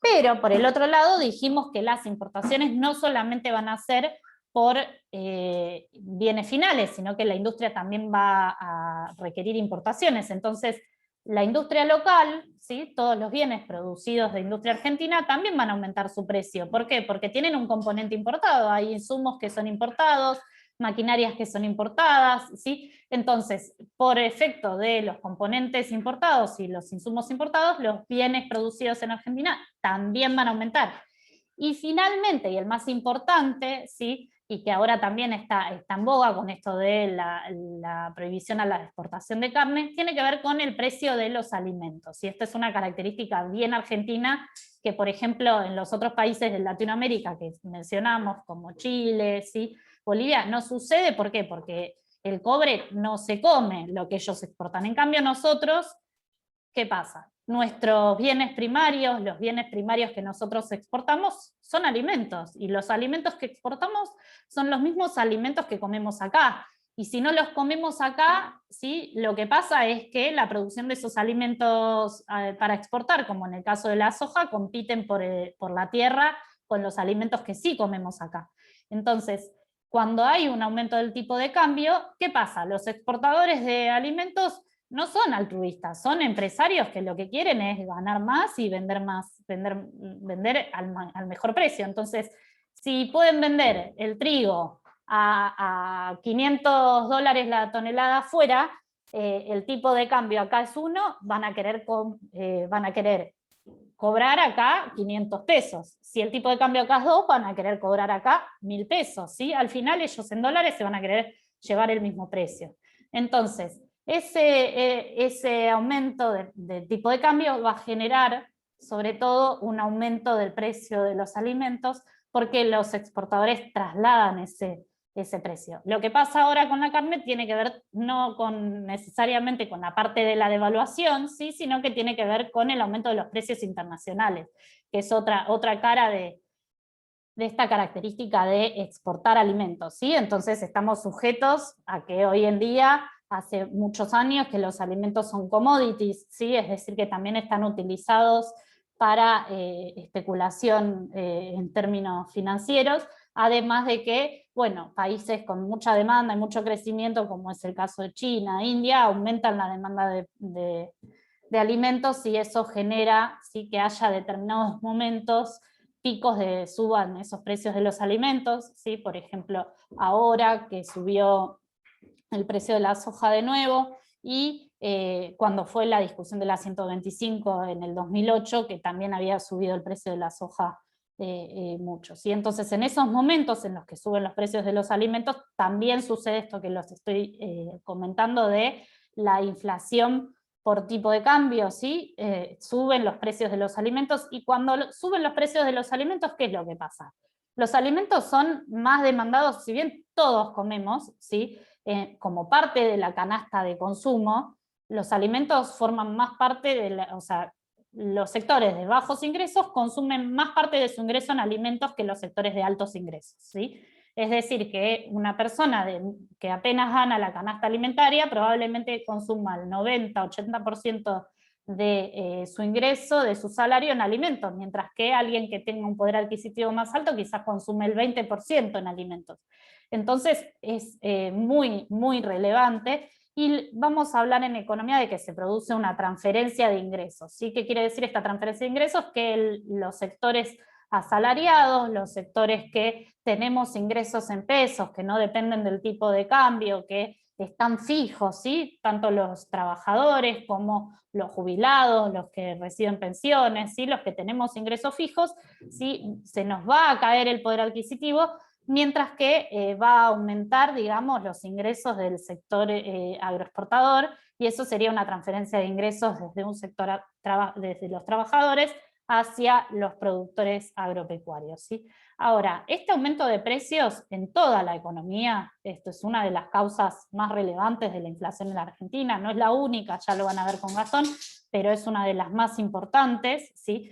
Speaker 1: Pero por el otro lado dijimos que las importaciones no solamente van a ser por bienes finales, sino que la industria también va a requerir importaciones. Entonces, la industria local, ¿sí? Todos los bienes producidos de industria argentina también van a aumentar su precio. ¿Por qué? Porque tienen un componente importado, hay insumos que son importados, maquinarias que son importadas, ¿sí? Entonces, por efecto de los componentes importados y los insumos importados, los bienes producidos en Argentina también van a aumentar. Y finalmente, y el más importante, ¿sí? Y que ahora también está en boga con esto de la prohibición a la exportación de carne, tiene que ver con el precio de los alimentos. Y esta es una característica bien argentina, que por ejemplo en los otros países de Latinoamérica que mencionamos, como Chile, ¿sí? Bolivia, no sucede. ¿Por qué? Porque el cobre no se come lo que ellos exportan. En cambio nosotros, ¿qué pasa? Nuestros bienes primarios, los bienes primarios que nosotros exportamos, son alimentos, y los alimentos que exportamos son los mismos alimentos que comemos acá. Y si no los comemos acá, ¿sí? Lo que pasa es que la producción de esos alimentos para exportar, como en el caso de la soja, compiten por la tierra con los alimentos que sí comemos acá. Entonces, cuando hay un aumento del tipo de cambio, ¿qué pasa? Los exportadores de alimentos no son altruistas, son empresarios que lo que quieren es ganar más y vender más, vender al mejor precio. Entonces, si pueden vender el trigo a 500 dólares la tonelada afuera, el tipo de cambio acá es 1, van a querer cobrar acá 500 pesos. Si el tipo de cambio acá es 2, van a querer cobrar acá 1000 pesos. ¿Sí? Al final ellos en dólares se van a querer llevar el mismo precio. Entonces, ese aumento de tipo de cambio va a generar sobre todo un aumento del precio de los alimentos, porque los exportadores trasladan ese precio. Lo que pasa ahora con la carne tiene que ver no necesariamente con la parte de la devaluación, ¿sí? Sino que tiene que ver con el aumento de los precios internacionales, que es otra cara de esta característica de exportar alimentos, ¿sí? Entonces estamos sujetos a que hoy en día, hace muchos años que los alimentos son commodities, ¿sí? Es decir, que también están utilizados para especulación en términos financieros, además de que, bueno, países con mucha demanda y mucho crecimiento, como es el caso de China, India, aumentan la demanda de alimentos, y eso genera, ¿sí? Que haya determinados momentos, picos de suba en esos precios de los alimentos, ¿sí? Por ejemplo, ahora que subió el precio de la soja de nuevo, y cuando fue la discusión de la 125 en el 2008, que también había subido el precio de la soja mucho, ¿sí? Entonces, en esos momentos en los que suben los precios de los alimentos, también sucede esto que los estoy comentando de la inflación por tipo de cambio, ¿sí? Suben los precios de los alimentos, y cuando suben los precios de los alimentos, ¿qué es lo que pasa? Los alimentos son más demandados, si bien todos comemos, ¿sí? Como parte de la canasta de consumo, los alimentos forman más parte de o sea, los sectores de bajos ingresos consumen más parte de su ingreso en alimentos que los sectores de altos ingresos, ¿sí? Es decir, que una persona que apenas gana la canasta alimentaria probablemente consuma el 90-80% de su ingreso, de su salario en alimentos, mientras que alguien que tenga un poder adquisitivo más alto quizás consume el 20% en alimentos. Entonces es muy, muy relevante. Y vamos a hablar en economía de que se produce una transferencia de ingresos. ¿Sí? ¿Qué quiere decir esta transferencia de ingresos? Que los sectores asalariados, los sectores que tenemos ingresos en pesos, que no dependen del tipo de cambio, que están fijos, ¿sí? Tanto los trabajadores como los jubilados, los que reciben pensiones, ¿sí? Los que tenemos ingresos fijos, ¿sí? Se nos va a caer el poder adquisitivo, mientras que va a aumentar, digamos, los ingresos del sector agroexportador, y eso sería una transferencia de ingresos desde un sector desde los trabajadores hacia los productores agropecuarios, ¿sí? Ahora, este aumento de precios en toda la economía, esto es una de las causas más relevantes de la inflación en la Argentina, no es la única, ya lo van a ver con Gastón, pero es una de las más importantes, ¿sí?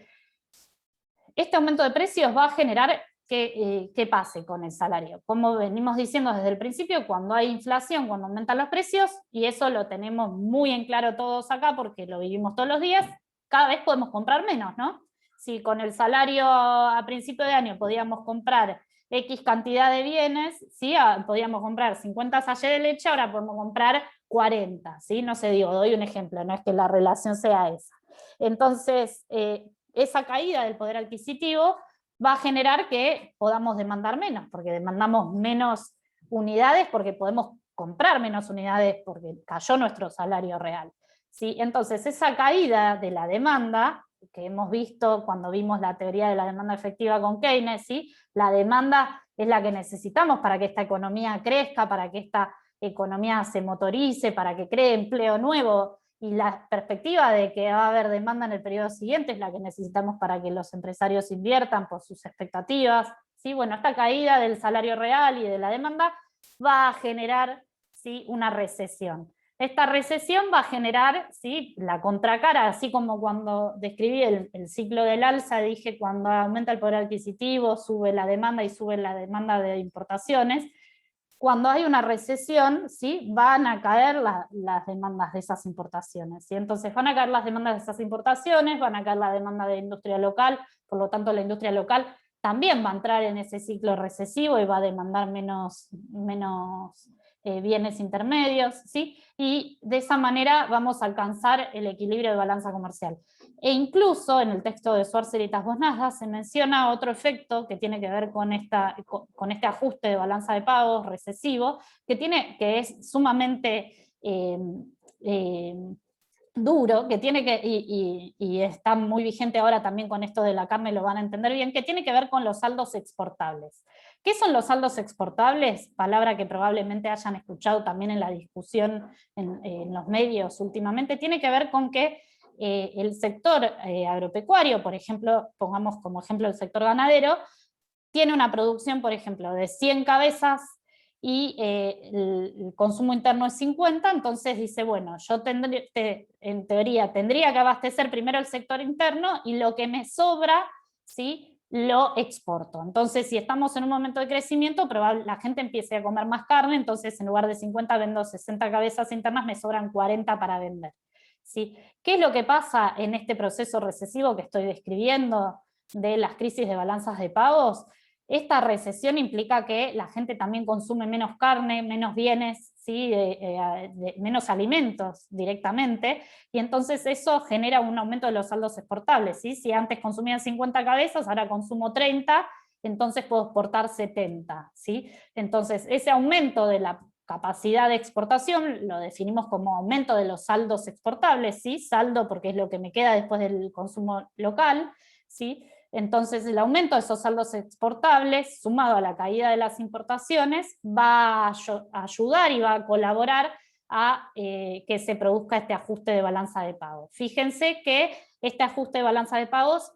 Speaker 1: Este aumento de precios va a generar que pase con el salario. Como venimos diciendo desde el principio, cuando hay inflación, cuando aumentan los precios, y eso lo tenemos muy en claro todos acá porque lo vivimos todos los días, cada vez podemos comprar menos, ¿no? Si con el salario a principio de año podíamos comprar X cantidad de bienes, ¿sí? Podíamos comprar 50 sachets de leche, ahora podemos comprar 40, ¿sí? No sé, digo, doy un ejemplo, no es que la relación sea esa. Entonces, esa caída del poder adquisitivo va a generar que podamos demandar menos, porque demandamos menos unidades, porque podemos comprar menos unidades, porque cayó nuestro salario real, ¿sí? Entonces, esa caída de la demanda, que hemos visto cuando vimos la teoría de la demanda efectiva con Keynes, ¿sí? La demanda es la que necesitamos para que esta economía crezca, para que esta economía se motorice, para que cree empleo nuevo, y la perspectiva de que va a haber demanda en el periodo siguiente es la que necesitamos para que los empresarios inviertan por sus expectativas, ¿sí? Bueno, esta caída del salario real y de la demanda va a generar, ¿sí? Una recesión. Esta recesión va a generar, ¿sí? La contracara, así como cuando describí el ciclo del alza, dije cuando aumenta el poder adquisitivo, sube la demanda y sube la demanda de importaciones. Cuando hay una recesión, ¿sí? Van a caer las demandas de esas importaciones, ¿sí? Entonces van a caer las demandas de esas importaciones, van a caer la demanda de industria local, por lo tanto la industria local también va a entrar en ese ciclo recesivo y va a demandar menos bienes intermedios, ¿sí? Y de esa manera vamos a alcanzar el equilibrio de balanza comercial. E incluso en el texto de Schwarzer y Tasbosnazda se menciona otro efecto que tiene que ver con este ajuste de balanza de pagos recesivo, que es sumamente duro, que tiene y está muy vigente ahora también con esto de la carne, lo van a entender bien, que tiene que ver con los saldos exportables. ¿Qué son los saldos exportables? Palabra que probablemente hayan escuchado también en la discusión en los medios últimamente. Tiene que ver con que el sector agropecuario, por ejemplo, pongamos como ejemplo el sector ganadero, tiene una producción, por ejemplo, de 100 cabezas y el consumo interno es 50, entonces dice, bueno, yo en teoría tendría que abastecer primero el sector interno y lo que me sobra, ¿sí? Lo exporto. Entonces, si estamos en un momento de crecimiento, probablemente la gente empiece a comer más carne, entonces en lugar de 50 vendo 60 cabezas internas, me sobran 40 para vender, ¿sí? ¿Qué es lo que pasa en este proceso recesivo que estoy describiendo de las crisis de balanzas de pagos? Esta recesión implica que la gente también consume menos carne, menos bienes, ¿sí? Menos alimentos directamente, y entonces eso genera un aumento de los saldos exportables, ¿sí? Si antes consumían 50 cabezas, ahora consumo 30, entonces puedo exportar 70, ¿sí? Entonces ese aumento de la capacidad de exportación lo definimos como aumento de los saldos exportables, ¿sí? Saldo porque es lo que me queda después del consumo local, ¿sí? Entonces el aumento de esos saldos exportables, sumado a la caída de las importaciones, va a ayudar y va a colaborar a que se produzca este ajuste de balanza de pagos. Fíjense que este ajuste de balanza de pagos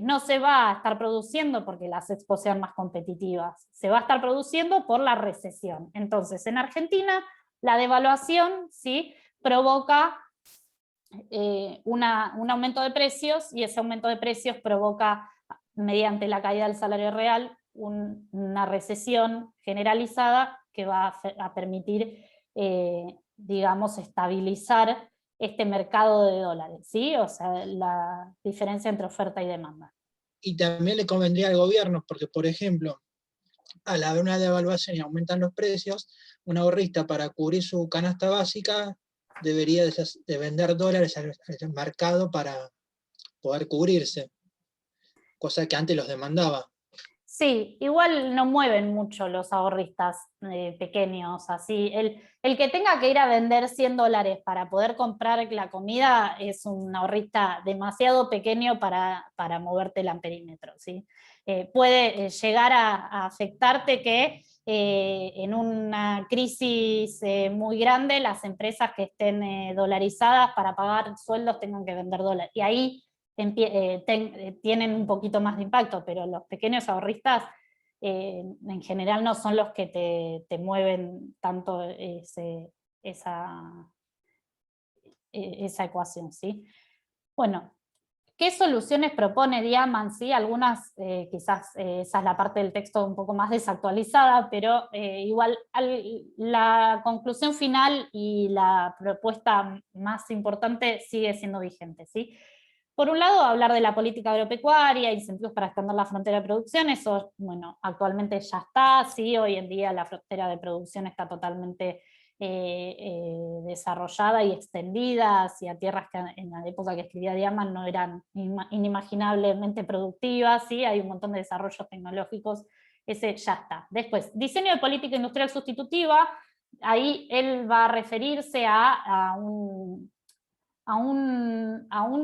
Speaker 1: no se va a estar produciendo porque las expo sean más competitivas, se va a estar produciendo por la recesión. Entonces en Argentina la devaluación, ¿sí? Provoca un aumento de precios, y ese aumento de precios provoca, mediante la caída del salario real, una recesión generalizada que va a permitir, digamos, estabilizar este mercado de dólares, ¿sí? O sea, la diferencia entre oferta y demanda.
Speaker 2: Y también le convendría al gobierno, porque, por ejemplo, al haber una devaluación y aumentan los precios, un ahorrista para cubrir su canasta básica debería de vender dólares al mercado para poder cubrirse, cosa que antes los demandaba.
Speaker 1: Sí, igual no mueven mucho los ahorristas pequeños, así. El que tenga que ir a vender $100 para poder comprar la comida es un ahorrista demasiado pequeño para moverte el amperímetro, ¿sí? Puede llegar a afectarte que en una crisis muy grande las empresas que estén dolarizadas para pagar sueldos tengan que vender dólares. Y ahí tienen un poquito más de impacto, pero los pequeños ahorristas en general no son los que te mueven tanto esa ecuación, ¿sí? Bueno, ¿qué soluciones propone Diamant? ¿Sí? Algunas, quizás esa es la parte del texto un poco más desactualizada, pero igual la conclusión final y la propuesta más importante sigue siendo vigente, ¿sí? Por un lado, hablar de la política agropecuaria, incentivos para extender la frontera de producción, eso, bueno, actualmente ya está, sí, hoy en día la frontera de producción está totalmente desarrollada y extendida hacia tierras que en la época que escribía Diamant no eran inimaginablemente productivas, ¿sí? Hay un montón de desarrollos tecnológicos, ese ya está. Después, diseño de política industrial sustitutiva, ahí él va a referirse a un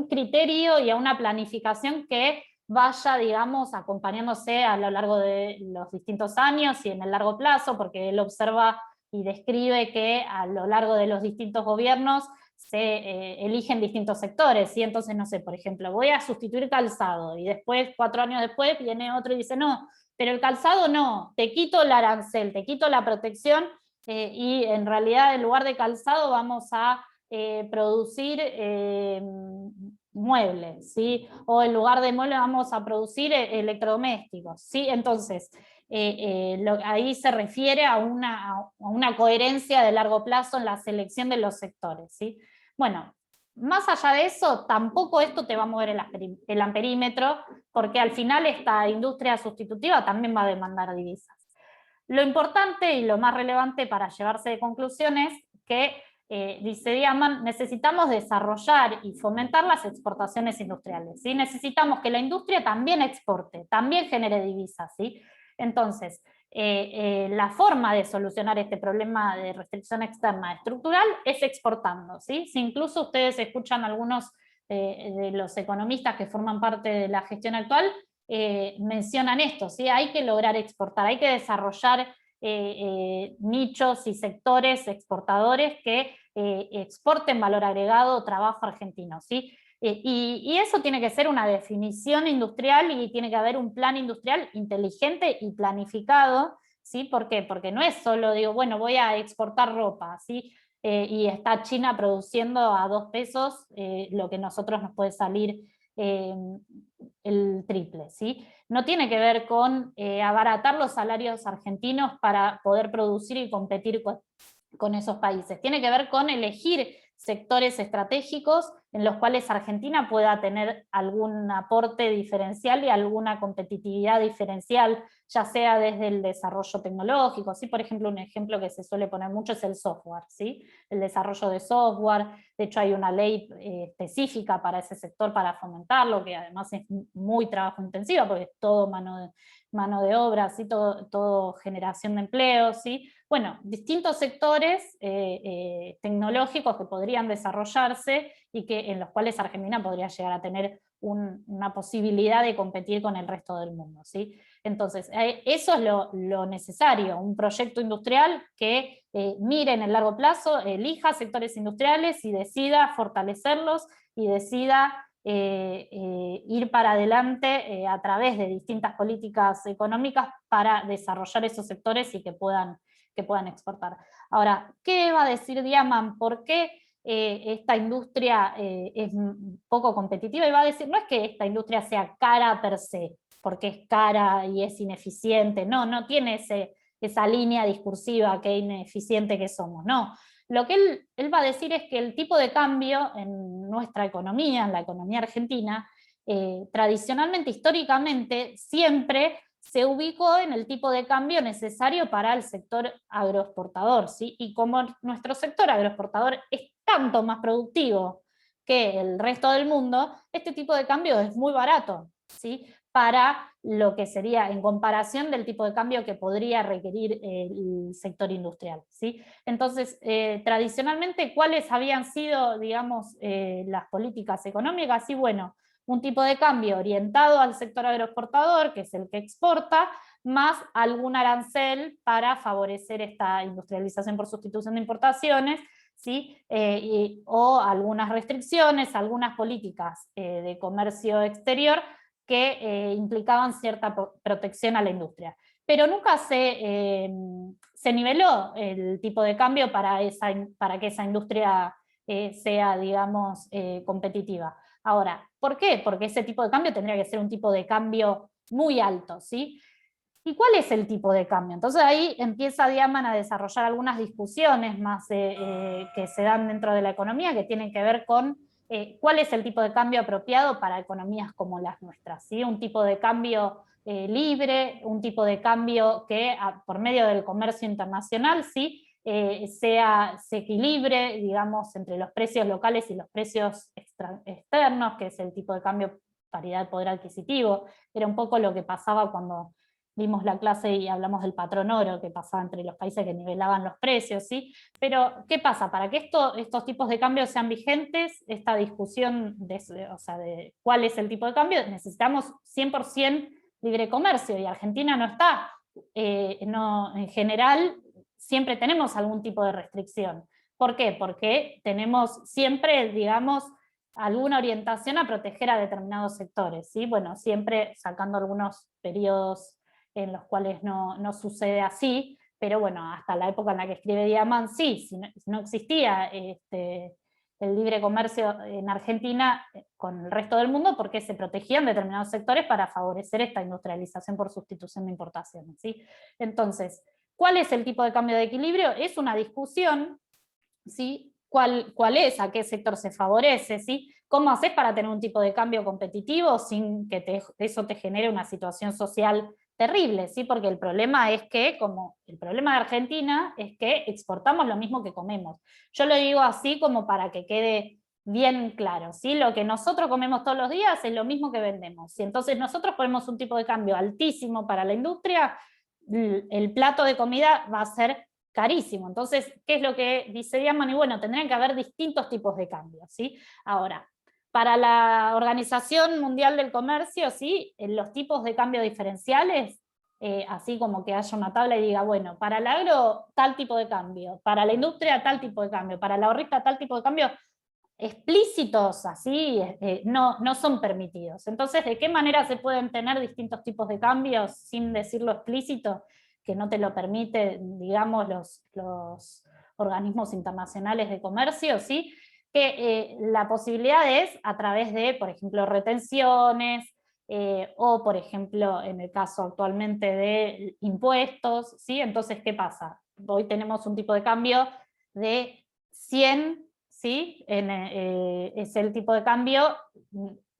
Speaker 1: criterio y a una planificación que vaya, digamos, acompañándose a lo largo de los distintos años y en el largo plazo, porque él observa y describe que a lo largo de los distintos gobiernos se eligen distintos sectores, y entonces, no sé, por ejemplo, voy a sustituir calzado, y después, 4 años después, viene otro y dice, no, pero el calzado no, te quito el arancel, te quito la protección, y en realidad en lugar de calzado vamos a producir muebles, ¿sí? O en lugar de muebles vamos a producir electrodomésticos, ¿sí? Entonces, ahí se refiere a una coherencia de largo plazo en la selección de los sectores, ¿sí? Bueno, más allá de eso, tampoco esto te va a mover el amperímetro, porque al final esta industria sustitutiva también va a demandar divisas. Lo importante y lo más relevante para llevarse de conclusiones es que, dice Diamant, necesitamos desarrollar y fomentar las exportaciones industriales, ¿sí? Necesitamos que la industria también exporte, también genere divisas, ¿sí? Entonces, la forma de solucionar este problema de restricción externa estructural es exportando, ¿sí? Si incluso ustedes escuchan algunos de los economistas que forman parte de la gestión actual, mencionan esto, ¿sí? Hay que lograr exportar, hay que desarrollar nichos y sectores exportadores que exporten valor agregado, trabajo argentino, ¿sí? Y eso tiene que ser una definición industrial y tiene que haber un plan industrial inteligente y planificado, ¿sí? ¿Por qué? Porque no es solo, digo, bueno, voy a exportar ropa, ¿sí? Y está China produciendo a 2 pesos lo que nosotros nos puede salir el triple, ¿sí? No tiene que ver con abaratar los salarios argentinos para poder producir y competir con esos países. Tiene que ver con elegir sectores estratégicos en los cuales Argentina pueda tener algún aporte diferencial y alguna competitividad diferencial, ya sea desde el desarrollo tecnológico, ¿sí? Por ejemplo, un ejemplo que se suele poner mucho es el software, ¿sí? El desarrollo de software, de hecho hay una ley específica para ese sector para fomentarlo, que además es muy trabajo intensiva, porque es todo mano de obra, ¿sí? todo generación de empleos, ¿sí? Bueno, distintos sectores tecnológicos que podrían desarrollarse y que, en los cuales Argentina podría llegar a tener una posibilidad de competir con el resto del mundo, ¿sí? Entonces, eso es lo necesario, un proyecto industrial que mire en el largo plazo, elija sectores industriales y decida fortalecerlos y decida ir para adelante a través de distintas políticas económicas para desarrollar esos sectores y que puedan exportar. Ahora, ¿qué va a decir Diamant? ¿Por qué esta industria es poco competitiva? Y va a decir, no es que esta industria sea cara per se, porque es cara y es ineficiente, no tiene esa línea discursiva que ineficiente que somos, no. Lo que él va a decir es que el tipo de cambio en nuestra economía, en la economía argentina, tradicionalmente, históricamente, siempre se ubicó en el tipo de cambio necesario para el sector agroexportador, ¿sí? Y como nuestro sector agroexportador es tanto más productivo que el resto del mundo, este tipo de cambio es muy barato, ¿sí? Para lo que sería en comparación del tipo de cambio que podría requerir el sector industrial, ¿sí? Entonces, tradicionalmente, ¿cuáles habían sido, digamos, las políticas económicas? Y bueno, un tipo de cambio orientado al sector agroexportador, que es el que exporta, más algún arancel para favorecer esta industrialización por sustitución de importaciones, ¿sí? O algunas restricciones, algunas políticas de comercio exterior que implicaban cierta protección a la industria. Pero nunca se niveló el tipo de cambio para que esa industria sea, digamos, competitiva. Ahora, ¿por qué? Porque ese tipo de cambio tendría que ser un tipo de cambio muy alto, ¿sí? ¿Y cuál es el tipo de cambio? Entonces ahí empieza Diamant a desarrollar algunas discusiones más que se dan dentro de la economía que tienen que ver con cuál es el tipo de cambio apropiado para economías como las nuestras, ¿sí? Un tipo de cambio libre, un tipo de cambio que por medio del comercio internacional, ¿sí? Se equilibre, digamos, entre los precios locales y los precios externos, que es el tipo de cambio paridad de poder adquisitivo. Era un poco lo que pasaba cuando vimos la clase y hablamos del patrón oro, que pasaba entre los países que nivelaban los precios, ¿sí? Pero, ¿qué pasa? Para que estos tipos de cambios sean vigentes, esta discusión de cuál es el tipo de cambio, necesitamos 100% libre comercio, y Argentina no está, en general, siempre tenemos algún tipo de restricción. ¿Por qué? Porque tenemos siempre, digamos, alguna orientación a proteger a determinados sectores, ¿sí? Bueno, siempre sacando algunos periodos en los cuales no sucede así, pero bueno, hasta la época en la que escribe Diamant, sí, si no existía el libre comercio en Argentina con el resto del mundo, porque se protegían determinados sectores para favorecer esta industrialización por sustitución de importaciones, ¿sí? Entonces, ¿cuál es el tipo de cambio de equilibrio? Es una discusión, ¿sí? ¿Cuál es? ¿A qué sector se favorece? ¿Sí? ¿Cómo haces para tener un tipo de cambio competitivo sin que eso te genere una situación social terrible? ¿Sí? Porque el problema es que, como el problema de Argentina, es que exportamos lo mismo que comemos. Yo lo digo así como para que quede bien claro, ¿sí? Lo que nosotros comemos todos los días es lo mismo que vendemos. Si entonces nosotros ponemos un tipo de cambio altísimo para la industria, el plato de comida va a ser carísimo. Entonces, ¿qué es lo que dice Diamant? Y bueno, tendrían que haber distintos tipos de cambios, ¿sí? Ahora, para la Organización Mundial del Comercio, ¿sí? Los tipos de cambio diferenciales, así como que haya una tabla y diga, bueno, para el agro tal tipo de cambio, para la industria tal tipo de cambio, para la ahorrista tal tipo de cambio, explícitos así no son permitidos. Entonces, ¿de qué manera se pueden tener distintos tipos de cambios sin decirlo explícito, que no te lo permite, digamos, los organismos internacionales de comercio? ¿Sí? Que la posibilidad es a través de, por ejemplo, retenciones, o por ejemplo, en el caso actualmente de impuestos, ¿sí? Entonces, ¿qué pasa? Hoy tenemos un tipo de cambio de 100, ¿sí? Es el tipo de cambio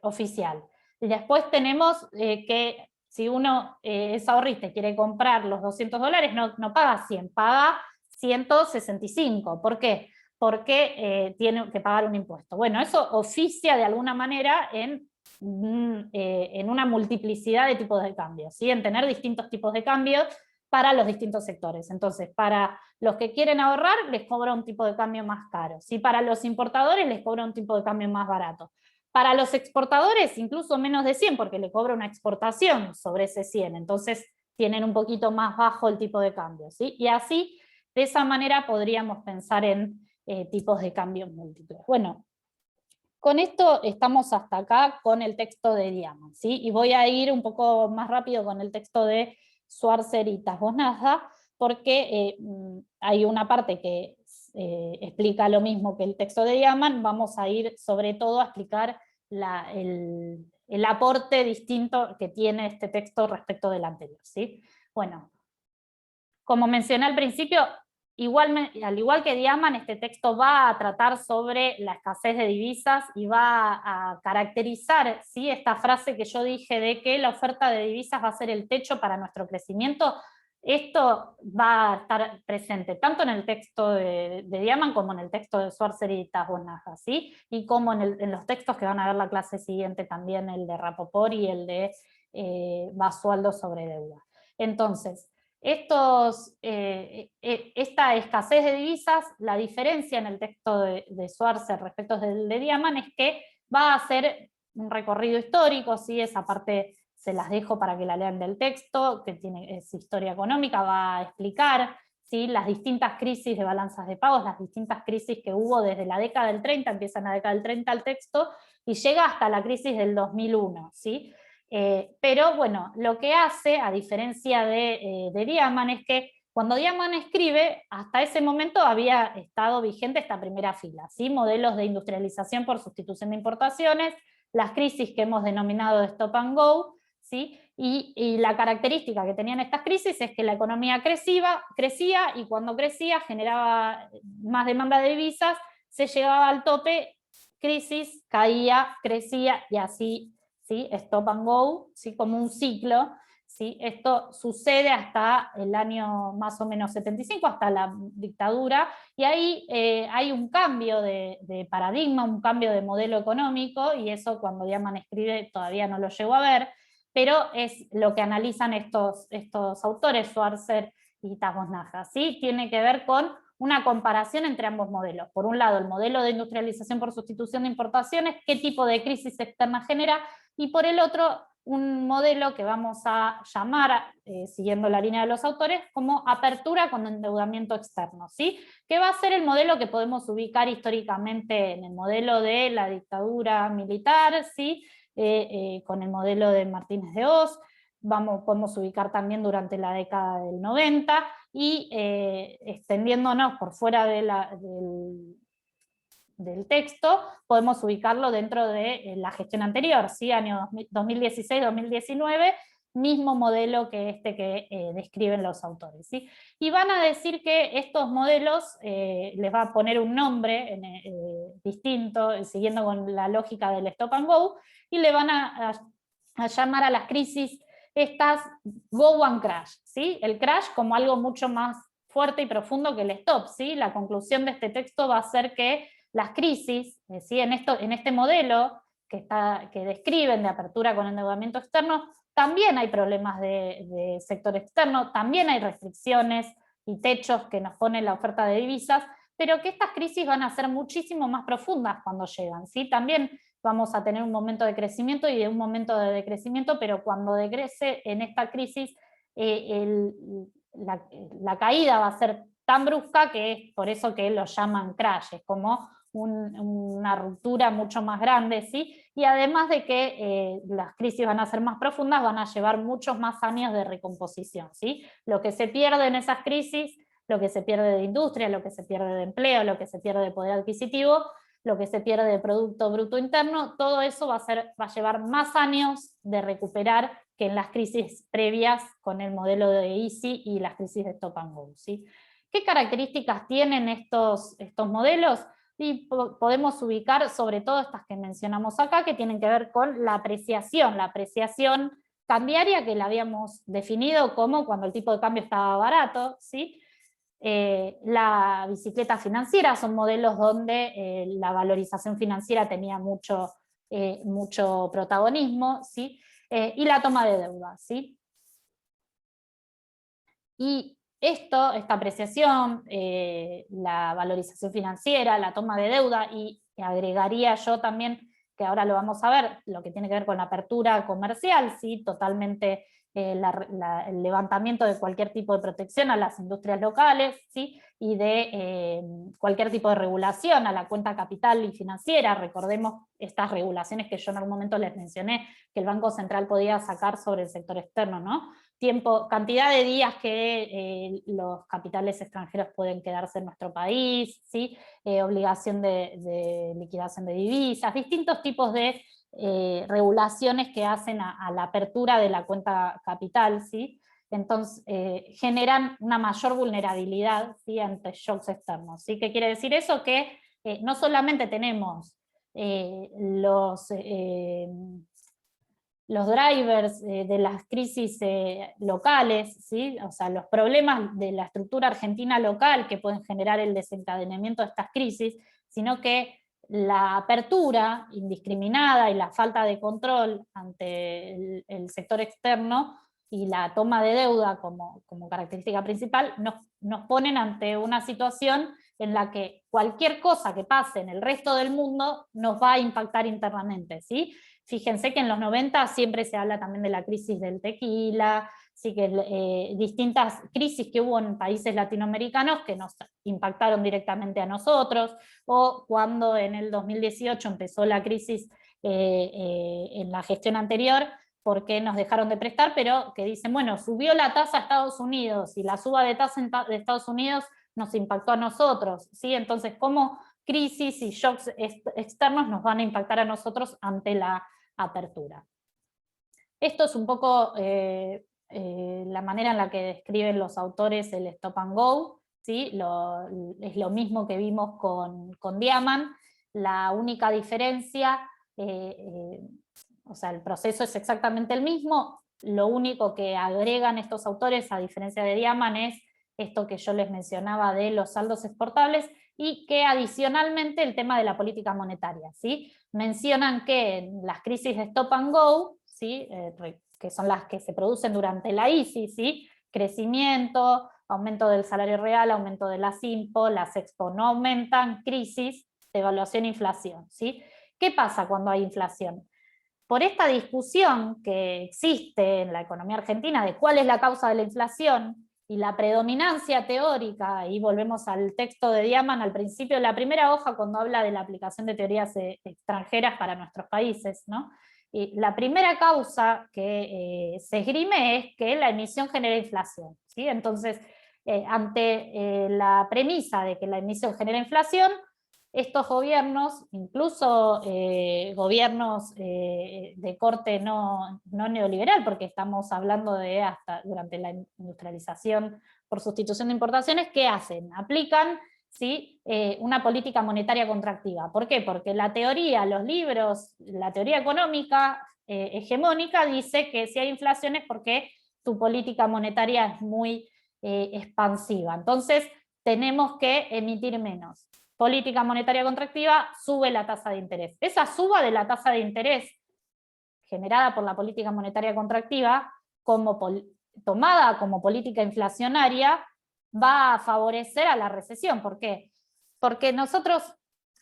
Speaker 1: oficial. Y después tenemos que si uno es ahorrista y quiere comprar los $200, no paga 100, paga 165. ¿Por qué? Porque tiene que pagar un impuesto. Bueno, eso oficia de alguna manera en una multiplicidad de tipos de cambios, ¿sí? En tener distintos tipos de cambios para los distintos sectores. Entonces, para los que quieren ahorrar, les cobra un tipo de cambio más caro. ¿Sí? Para los importadores, les cobra un tipo de cambio más barato. Para los exportadores, incluso menos de 100, porque le cobra una exportación sobre ese 100. Entonces, tienen un poquito más bajo el tipo de cambio, ¿sí? Y así, de esa manera, podríamos pensar en tipos de cambios múltiples. Bueno, con esto estamos hasta acá con el texto de Diamant, ¿sí? Y voy a ir un poco más rápido con el texto de Schwarzer y Tasbonazza, porque hay una parte que explica lo mismo que el texto de Diamant. Vamos a ir sobre todo a explicar el aporte distinto que tiene este texto respecto del anterior, ¿sí? Bueno, como mencioné al principio, al igual que Diaman, este texto va a tratar sobre la escasez de divisas y va a caracterizar, ¿sí?, esta frase que yo dije de que la oferta de divisas va a ser el techo para nuestro crecimiento. Esto va a estar presente tanto en el texto de Diaman como en el texto de Schwarzer y Tasbonaja, ¿sí? Y como en los textos que van a ver la clase siguiente también, el de Rapoport y el de Basualdo sobre deuda. Entonces, esta escasez de divisas, la diferencia en el texto de Schwarzer respecto del de Diaman es que va a hacer un recorrido histórico, ¿sí? Esa parte se las dejo para que la lean del texto, que es historia económica, va a explicar, ¿sí?, las distintas crisis de balanzas de pagos, las distintas crisis que hubo desde la década del 30, empieza en la década del 30 el texto, y llega hasta la crisis del 2001, ¿sí? Pero bueno, lo que hace, a diferencia de Diaman, es que cuando Diaman escribe, hasta ese momento había estado vigente esta primera fila, ¿sí? Modelos de industrialización por sustitución de importaciones, las crisis que hemos denominado de stop and go, ¿sí? Y la característica que tenían estas crisis es que la economía crecía y cuando crecía generaba más demanda de divisas, se llegaba al tope, crisis, caía, crecía y así, ¿sí? Stop and go, ¿sí?, como un ciclo, ¿sí? Esto sucede hasta el año más o menos 75, hasta la dictadura, y ahí hay un cambio de paradigma, un cambio de modelo económico, y eso cuando Diaman escribe todavía no lo llegó a ver, pero es lo que analizan estos autores, Schwarzer y Tasbonaja, ¿sí? Tiene que ver con una comparación entre ambos modelos. Por un lado, el modelo de industrialización por sustitución de importaciones, qué tipo de crisis externa genera, y por el otro, un modelo que vamos a llamar, siguiendo la línea de los autores, como apertura con endeudamiento externo, ¿sí? Que va a ser el modelo que podemos ubicar históricamente en el modelo de la dictadura militar, ¿sí? Con el modelo de Martínez de Hoz, podemos ubicar también durante la década del 90, y extendiéndonos por fuera del texto, podemos ubicarlo dentro de la gestión anterior, ¿sí? Año 2016-2019, mismo modelo que este que describen los autores, ¿sí? Y van a decir que estos modelos les va a poner un nombre distinto, siguiendo con la lógica del stop and go, y le van a llamar a las crisis estas go and crash, ¿sí? El crash como algo mucho más fuerte y profundo que el stop, ¿sí? La conclusión de este texto va a ser que las crisis, ¿sí?, en este modelo que describen de apertura con endeudamiento externo, también hay problemas de sector externo, también hay restricciones y techos que nos pone la oferta de divisas, pero que estas crisis van a ser muchísimo más profundas cuando llegan, ¿sí? También vamos a tener un momento de crecimiento y un momento de decrecimiento, pero cuando decrece en esta crisis, la caída va a ser tan brusca que es por eso que lo llaman crash, es como una ruptura mucho más grande, ¿sí? Y además de que las crisis van a ser más profundas, van a llevar muchos más años de recomposición, ¿sí? Lo que se pierde en esas crisis, lo que se pierde de industria, lo que se pierde de empleo, lo que se pierde de poder adquisitivo, lo que se pierde de Producto Bruto Interno, todo eso va a llevar más años de recuperar que en las crisis previas con el modelo de Easy y las crisis de Stop and Go, ¿sí? ¿Qué características tienen estos modelos? Y podemos ubicar sobre todo estas que mencionamos acá, que tienen que ver con la apreciación cambiaria, que la habíamos definido como cuando el tipo de cambio estaba barato, ¿sí? La bicicleta financiera, son modelos donde la valorización financiera tenía mucho protagonismo, ¿sí? Y la toma de deuda, ¿sí? Y esta apreciación, la valorización financiera, la toma de deuda, y agregaría yo también, que ahora lo vamos a ver, lo que tiene que ver con la apertura comercial, ¿sí? Totalmente el levantamiento de cualquier tipo de protección a las industrias locales, ¿sí? Y de cualquier tipo de regulación a la cuenta capital y financiera. Recordemos estas regulaciones que yo en algún momento les mencioné, que el Banco Central podía sacar sobre el sector externo, ¿no? cantidad de días que los capitales extranjeros pueden quedarse en nuestro país, ¿sí? Obligación de liquidación de divisas, distintos tipos de regulaciones que hacen a la apertura de la cuenta capital, ¿sí? Entonces generan una mayor vulnerabilidad, ¿sí? Ante shocks externos, ¿sí? ¿Qué quiere decir eso? Que no solamente tenemos los drivers de las crisis locales, ¿sí? O sea, los problemas de la estructura argentina local que pueden generar el desencadenamiento de estas crisis, sino que la apertura indiscriminada y la falta de control ante el sector externo y la toma de deuda como característica principal nos ponen ante una situación en la que cualquier cosa que pase en el resto del mundo nos va a impactar internamente, ¿sí? Fíjense que en los 90 siempre se habla también de la crisis del tequila, sí, que distintas crisis que hubo en países latinoamericanos que nos impactaron directamente a nosotros, o cuando en el 2018 empezó la crisis en la gestión anterior, porque nos dejaron de prestar, pero que dicen, bueno, subió la tasa a Estados Unidos, y la suba de tasa de Estados Unidos nos impactó a nosotros, ¿sí? Entonces, ¿cómo crisis y shocks externos nos van a impactar a nosotros ante la apertura? Esto es un poco la manera en la que describen los autores el stop and go, ¿sí? Es lo mismo que vimos con Diamant, la única diferencia, o sea, el proceso es exactamente el mismo, lo único que agregan estos autores, a diferencia de Diamant, es esto que yo les mencionaba de los saldos exportables, y que adicionalmente el tema de la política monetaria, ¿sí? Mencionan que en las crisis de stop and go, ¿sí? Que son las que se producen durante la ISI, ¿sí? Crecimiento, aumento del salario real, aumento de las IMPO, las Expo no aumentan, crisis, devaluación e inflación, ¿sí? ¿Qué pasa cuando hay inflación? Por esta discusión que existe en la economía argentina de cuál es la causa de la inflación, y la predominancia teórica, y volvemos al texto de Diamant al principio, la primera hoja cuando habla de la aplicación de teorías extranjeras para nuestros países, ¿no? Y la primera causa que se esgrime es que la emisión genera inflación, ¿sí? Entonces, ante la premisa de que la emisión genera inflación, estos gobiernos, incluso gobiernos de corte no neoliberal, porque estamos hablando de hasta durante la industrialización por sustitución de importaciones, ¿qué hacen? Aplican, ¿sí? Una política monetaria contractiva. ¿Por qué? Porque la teoría, los libros, la teoría económica hegemónica dice que si hay inflación es porque tu política monetaria es muy expansiva. Entonces tenemos que emitir menos. Política monetaria contractiva, sube la tasa de interés. Esa suba de la tasa de interés generada por la política monetaria contractiva, tomada como política inflacionaria, va a favorecer a la recesión. ¿Por qué? Porque nosotros,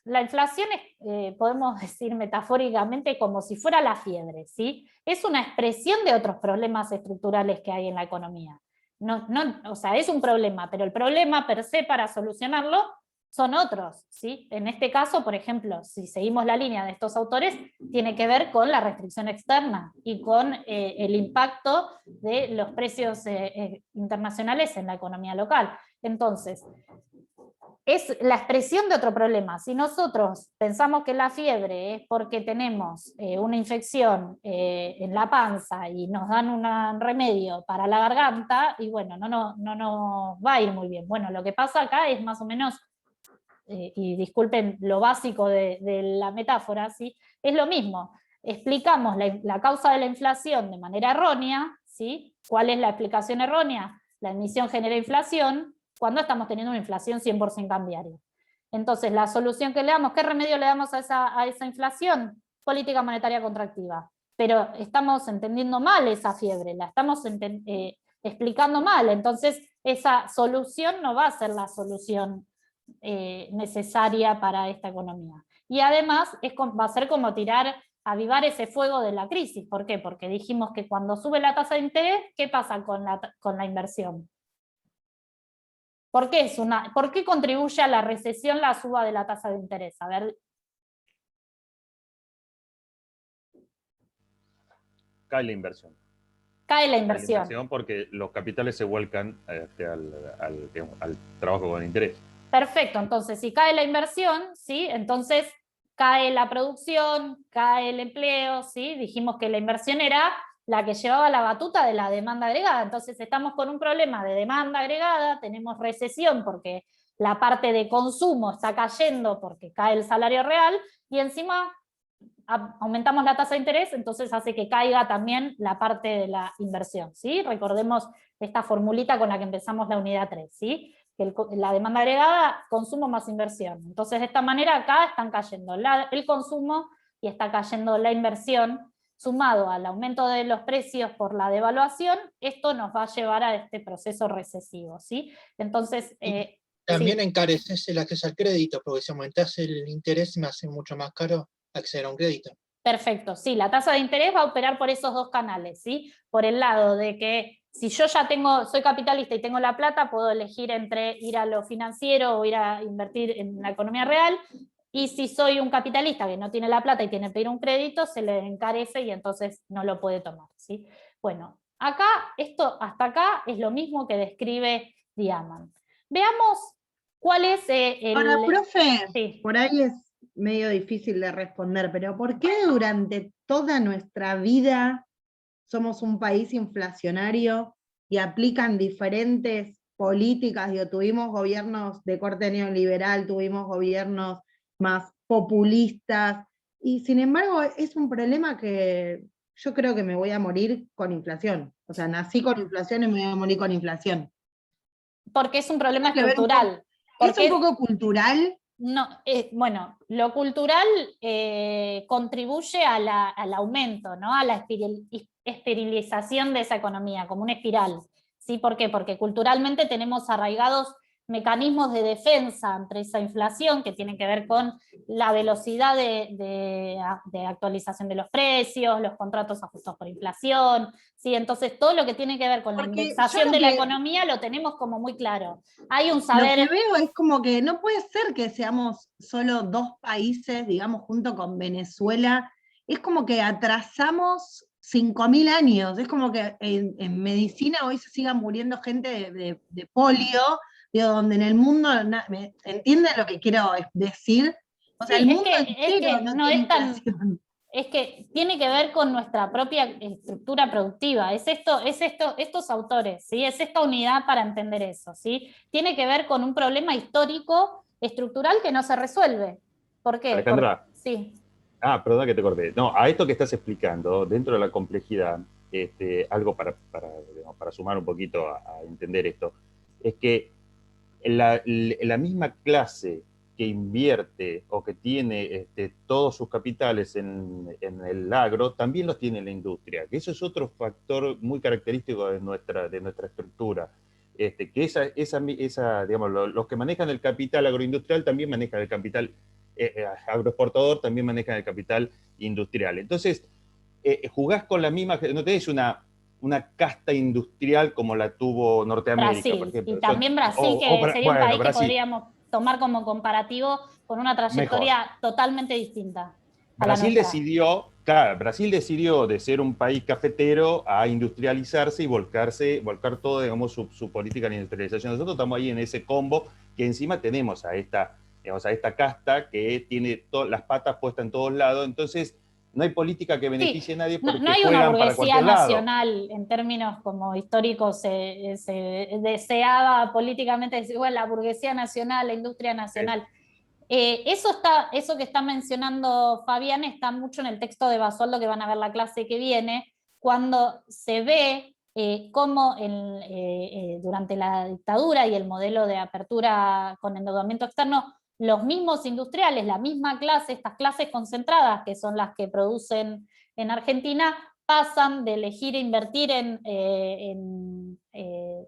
Speaker 1: la inflación es, podemos decir metafóricamente, como si fuera la fiebre, ¿sí? Es una expresión de otros problemas estructurales que hay en la economía. O sea, es un problema, pero el problema per se, para solucionarlo, son otros, ¿sí? En este caso, por ejemplo, si seguimos la línea de estos autores, tiene que ver con la restricción externa y con el impacto de los precios internacionales en la economía local. Entonces, es la expresión de otro problema. Si nosotros pensamos que la fiebre es porque tenemos una infección en la panza y nos dan un remedio para la garganta, y bueno, no nos va a ir muy bien. Bueno, lo que pasa acá es más o menos, y disculpen lo básico de la metáfora, ¿sí? Es lo mismo. Explicamos la causa de la inflación de manera errónea, ¿sí? ¿Cuál es la explicación errónea? La emisión genera inflación cuando estamos teniendo una inflación 100% cambiaria. Entonces, la solución que le damos, ¿qué remedio le damos a esa inflación? Política monetaria contractiva. Pero estamos entendiendo mal esa fiebre, la estamos explicando mal. Entonces, esa solución no va a ser la solución necesaria para esta economía. Y además va a ser como avivar ese fuego de la crisis. ¿Por qué? Porque dijimos que cuando sube la tasa de interés, ¿qué pasa con la inversión? ¿Por qué contribuye a la recesión la suba de la tasa de interés? A ver.
Speaker 4: Cae la inversión.
Speaker 1: cae la
Speaker 4: La
Speaker 1: inversión.
Speaker 4: inversión porque los capitales se vuelcan digamos, al trabajo con interés.
Speaker 1: Perfecto, entonces si cae la inversión, ¿sí? Entonces cae la producción, cae el empleo, ¿sí? Dijimos que la inversión era la que llevaba la batuta de la demanda agregada, entonces estamos con un problema de demanda agregada, tenemos recesión porque la parte de consumo está cayendo porque cae el salario real, y encima aumentamos la tasa de interés, entonces hace que caiga también la parte de la inversión, ¿sí? Recordemos esta formulita con la que empezamos la unidad 3, ¿sí? Que la demanda agregada, consumo más inversión. Entonces de esta manera acá están cayendo el consumo y está cayendo la inversión, sumado al aumento de los precios por la devaluación, esto nos va a llevar a este proceso recesivo, ¿sí? Entonces,
Speaker 2: También
Speaker 1: sí.
Speaker 2: encareces el acceso al crédito, porque si aumentas el interés me hace mucho más caro acceder a un crédito.
Speaker 1: Perfecto, sí, la tasa de interés va a operar por esos dos canales, ¿sí? Por el lado de que si yo ya soy capitalista y tengo la plata, puedo elegir entre ir a lo financiero o ir a invertir en la economía real, y si soy un capitalista que no tiene la plata y tiene que pedir un crédito, se le encarece y entonces no lo puede tomar, ¿sí? Bueno, acá, hasta acá es lo mismo que describe Diamant. Veamos cuál es
Speaker 5: Ahora, profe,
Speaker 1: Sí.
Speaker 5: por ahí es medio difícil de responder, pero ¿por qué durante toda nuestra vida somos un país inflacionario y aplican diferentes políticas? Digo, tuvimos gobiernos de corte neoliberal, tuvimos gobiernos más populistas, y sin embargo es un problema que yo creo que me voy a morir con inflación. O sea, nací con inflación y me voy a morir con inflación.
Speaker 1: Porque es un problema
Speaker 5: Tiene que ver un
Speaker 1: estructural.
Speaker 5: ¿Es un poco cultural?
Speaker 1: No, bueno, lo cultural contribuye al aumento, ¿no? A la esterilización de esa economía, como una espiral. ¿Sí? ¿Por qué? Porque culturalmente tenemos arraigados mecanismos de defensa ante esa inflación que tienen que ver con la velocidad de actualización de los precios, los contratos ajustados por inflación, ¿sí? Entonces todo lo que tiene que ver con la indexación de la economía lo tenemos como muy claro. Hay un saber...
Speaker 5: Lo que veo es como que no puede ser que seamos solo dos países, digamos, junto con Venezuela. Es como que atrasamos 5.000 años. Es como que en medicina hoy se siga muriendo gente de polio, digo, donde en el mundo, ¿entienden lo que quiero decir? O sea,
Speaker 1: Sí,
Speaker 5: el mundo entero no tiene inflación.
Speaker 1: Es que tiene que ver con nuestra propia estructura productiva, estos autores, ¿sí? Es esta unidad para entender eso, ¿sí? Tiene que ver con un problema histórico, estructural que no se resuelve. ¿Por qué?
Speaker 4: Alejandra.
Speaker 1: Sí.
Speaker 4: Perdón que te corté. No, a esto que estás explicando, dentro de la complejidad, algo para sumar un poquito a entender esto, es que la misma clase que invierte o que tiene todos sus capitales en el agro, también los tiene en la industria, que eso es otro factor muy característico de nuestra estructura, que digamos, los que manejan el capital agroindustrial también manejan el capital agroexportador, también manejan el capital industrial. Entonces, jugás con la misma, no tenés una casta industrial como la tuvo Norteamérica,
Speaker 1: Brasil,
Speaker 4: por ejemplo.
Speaker 1: y también Brasil, sería un país que podríamos tomar como comparativo con una trayectoria mejor, totalmente distinta.
Speaker 4: Brasil decidió de ser un país cafetero a industrializarse y volcar todo, digamos, su política de industrialización. Nosotros estamos ahí en ese combo que encima tenemos a esta casta que tiene las patas puestas en todos lados. Entonces, no hay política que beneficie a nadie porque
Speaker 1: no hay
Speaker 4: juegan
Speaker 1: una
Speaker 4: para
Speaker 1: burguesía
Speaker 4: cualquier lado.
Speaker 1: nacional, en términos como históricos, se deseaba políticamente decir, bueno, la burguesía nacional, la industria nacional. Eso que está mencionando Fabián está mucho en el texto de Basualdo, que van a ver la clase que viene, cuando se ve cómo durante la dictadura y el modelo de apertura con endeudamiento externo, los mismos industriales, la misma clase, estas clases concentradas, que son las que producen en Argentina, pasan de elegir invertir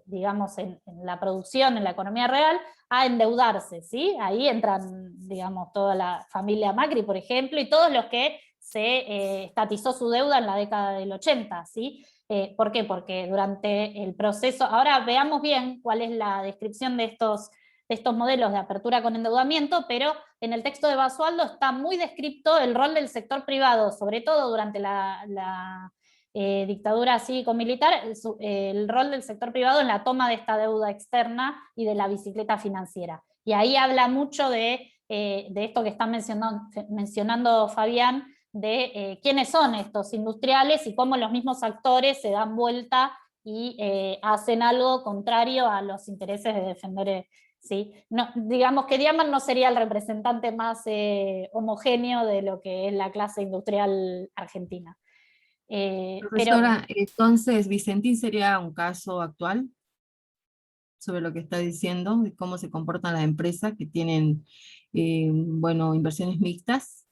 Speaker 1: digamos, en la producción, en la economía real, a endeudarse, ¿sí? Ahí entran, digamos, toda la familia Macri, por ejemplo, y todos los que se estatizó su deuda en la década del 80, ¿sí? ¿Por qué? Porque durante el proceso, ahora veamos bien cuál es la descripción de estos modelos de apertura con endeudamiento, pero en el texto de Basualdo está muy descrito el rol del sector privado, sobre todo durante dictadura cívico-militar, el rol del sector privado en la toma de esta deuda externa y de la bicicleta financiera. Y ahí habla mucho de esto que está mencionando Fabián, de quiénes son estos industriales y cómo los mismos actores se dan vuelta y hacen algo contrario a los intereses de defender. ¿Sí? No, digamos que Diamant no sería el representante más homogéneo de lo que es la clase industrial argentina.
Speaker 6: Profesora, entonces, ¿Vicentín sería un caso actual sobre lo que está diciendo, de cómo se comportan las empresas que tienen, bueno, inversiones mixtas?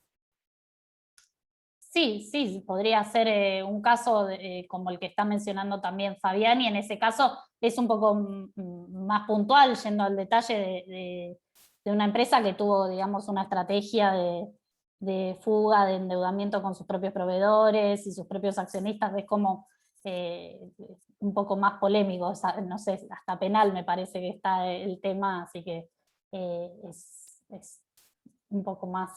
Speaker 1: Sí, sí, podría ser un caso como el que está mencionando también Fabián, y en ese caso es un poco más puntual, yendo al detalle de una empresa que tuvo, digamos, una estrategia de fuga, de endeudamiento con sus propios proveedores y sus propios accionistas. Es como un poco más polémico, no sé, hasta penal me parece que está el tema, así que es un poco más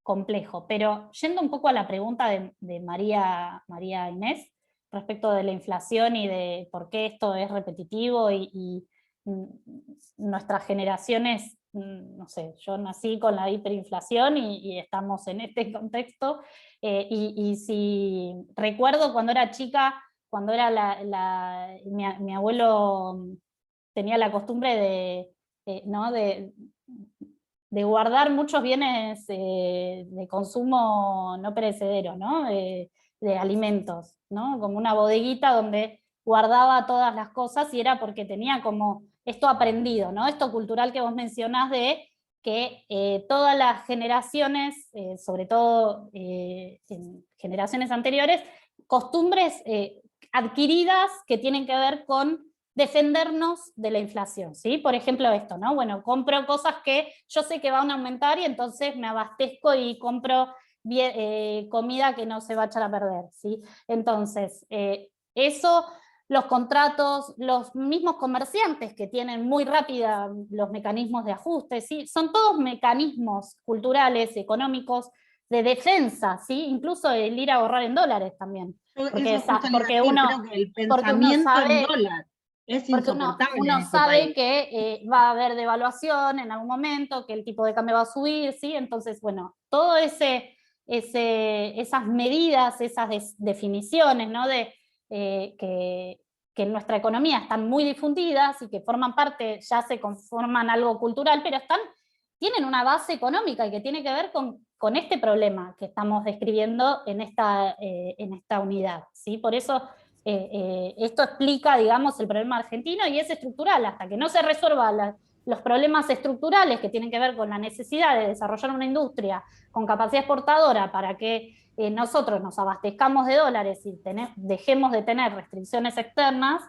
Speaker 1: complejo. Pero yendo un poco a la pregunta de María Inés, respecto de la inflación y de por qué esto es repetitivo y nuestras generaciones, no sé, yo nací con la hiperinflación y estamos en este contexto, y si recuerdo cuando era chica, cuando era mi abuelo tenía la costumbre ¿no? de guardar muchos bienes de consumo no perecedero, ¿no? De alimentos, ¿no? Como una bodeguita donde guardaba todas las cosas, y era porque tenía como esto aprendido, ¿no? Esto cultural que vos mencionás de que todas las generaciones, sobre todo en generaciones anteriores, costumbres adquiridas que tienen que ver con defendernos de la inflación, ¿sí? Por ejemplo esto, ¿no? Bueno, compro cosas que yo sé que van a aumentar y entonces me abastezco y compro comida que no se va a echar a perder, ¿sí? Entonces, eso, los contratos, los mismos comerciantes que tienen muy rápida los mecanismos de ajuste, ¿sí? Son todos mecanismos culturales, económicos, de defensa, ¿sí? Incluso el ir a ahorrar en dólares también. Porque,
Speaker 5: Eso justo le iba a decir, creo que el
Speaker 1: uno
Speaker 5: pensamiento
Speaker 1: sabe,
Speaker 5: en dólar es
Speaker 1: porque
Speaker 5: insoportable
Speaker 1: uno
Speaker 5: en este
Speaker 1: sabe
Speaker 5: país.
Speaker 1: que va a haber devaluación en algún momento, que el tipo de cambio va a subir, ¿sí? Entonces, bueno, todo esas medidas, esas definiciones, ¿no? Que en nuestra economía están muy difundidas y que forman parte, ya se conforman algo cultural, pero tienen una base económica y que tiene que ver con este problema que estamos describiendo en esta unidad, ¿sí? Por eso esto explica, digamos, el problema argentino, y es estructural. Hasta que no se resuelvan los problemas estructurales que tienen que ver con la necesidad de desarrollar una industria con capacidad exportadora para que nosotros nos abastezcamos de dólares y dejemos de tener restricciones externas,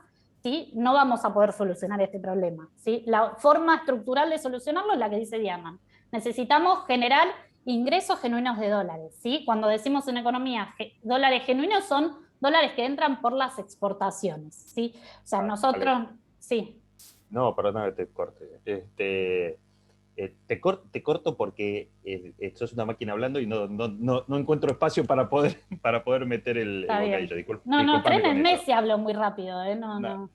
Speaker 1: ¿sí? No vamos a poder solucionar este problema, ¿sí? La forma estructural de solucionarlo es la que dice Diamant. Necesitamos generar ingresos genuinos de dólares, ¿sí? Cuando decimos en economía dólares genuinos, son dólares que entran por las exportaciones, ¿sí? O sea, nosotros, sí.
Speaker 4: No, perdóname que te corte. Te corto porque sos una máquina hablando y no encuentro espacio para poder meter el bocadillo.
Speaker 1: No,
Speaker 4: Disculpame con eso.
Speaker 1: Messi habló muy rápido, no.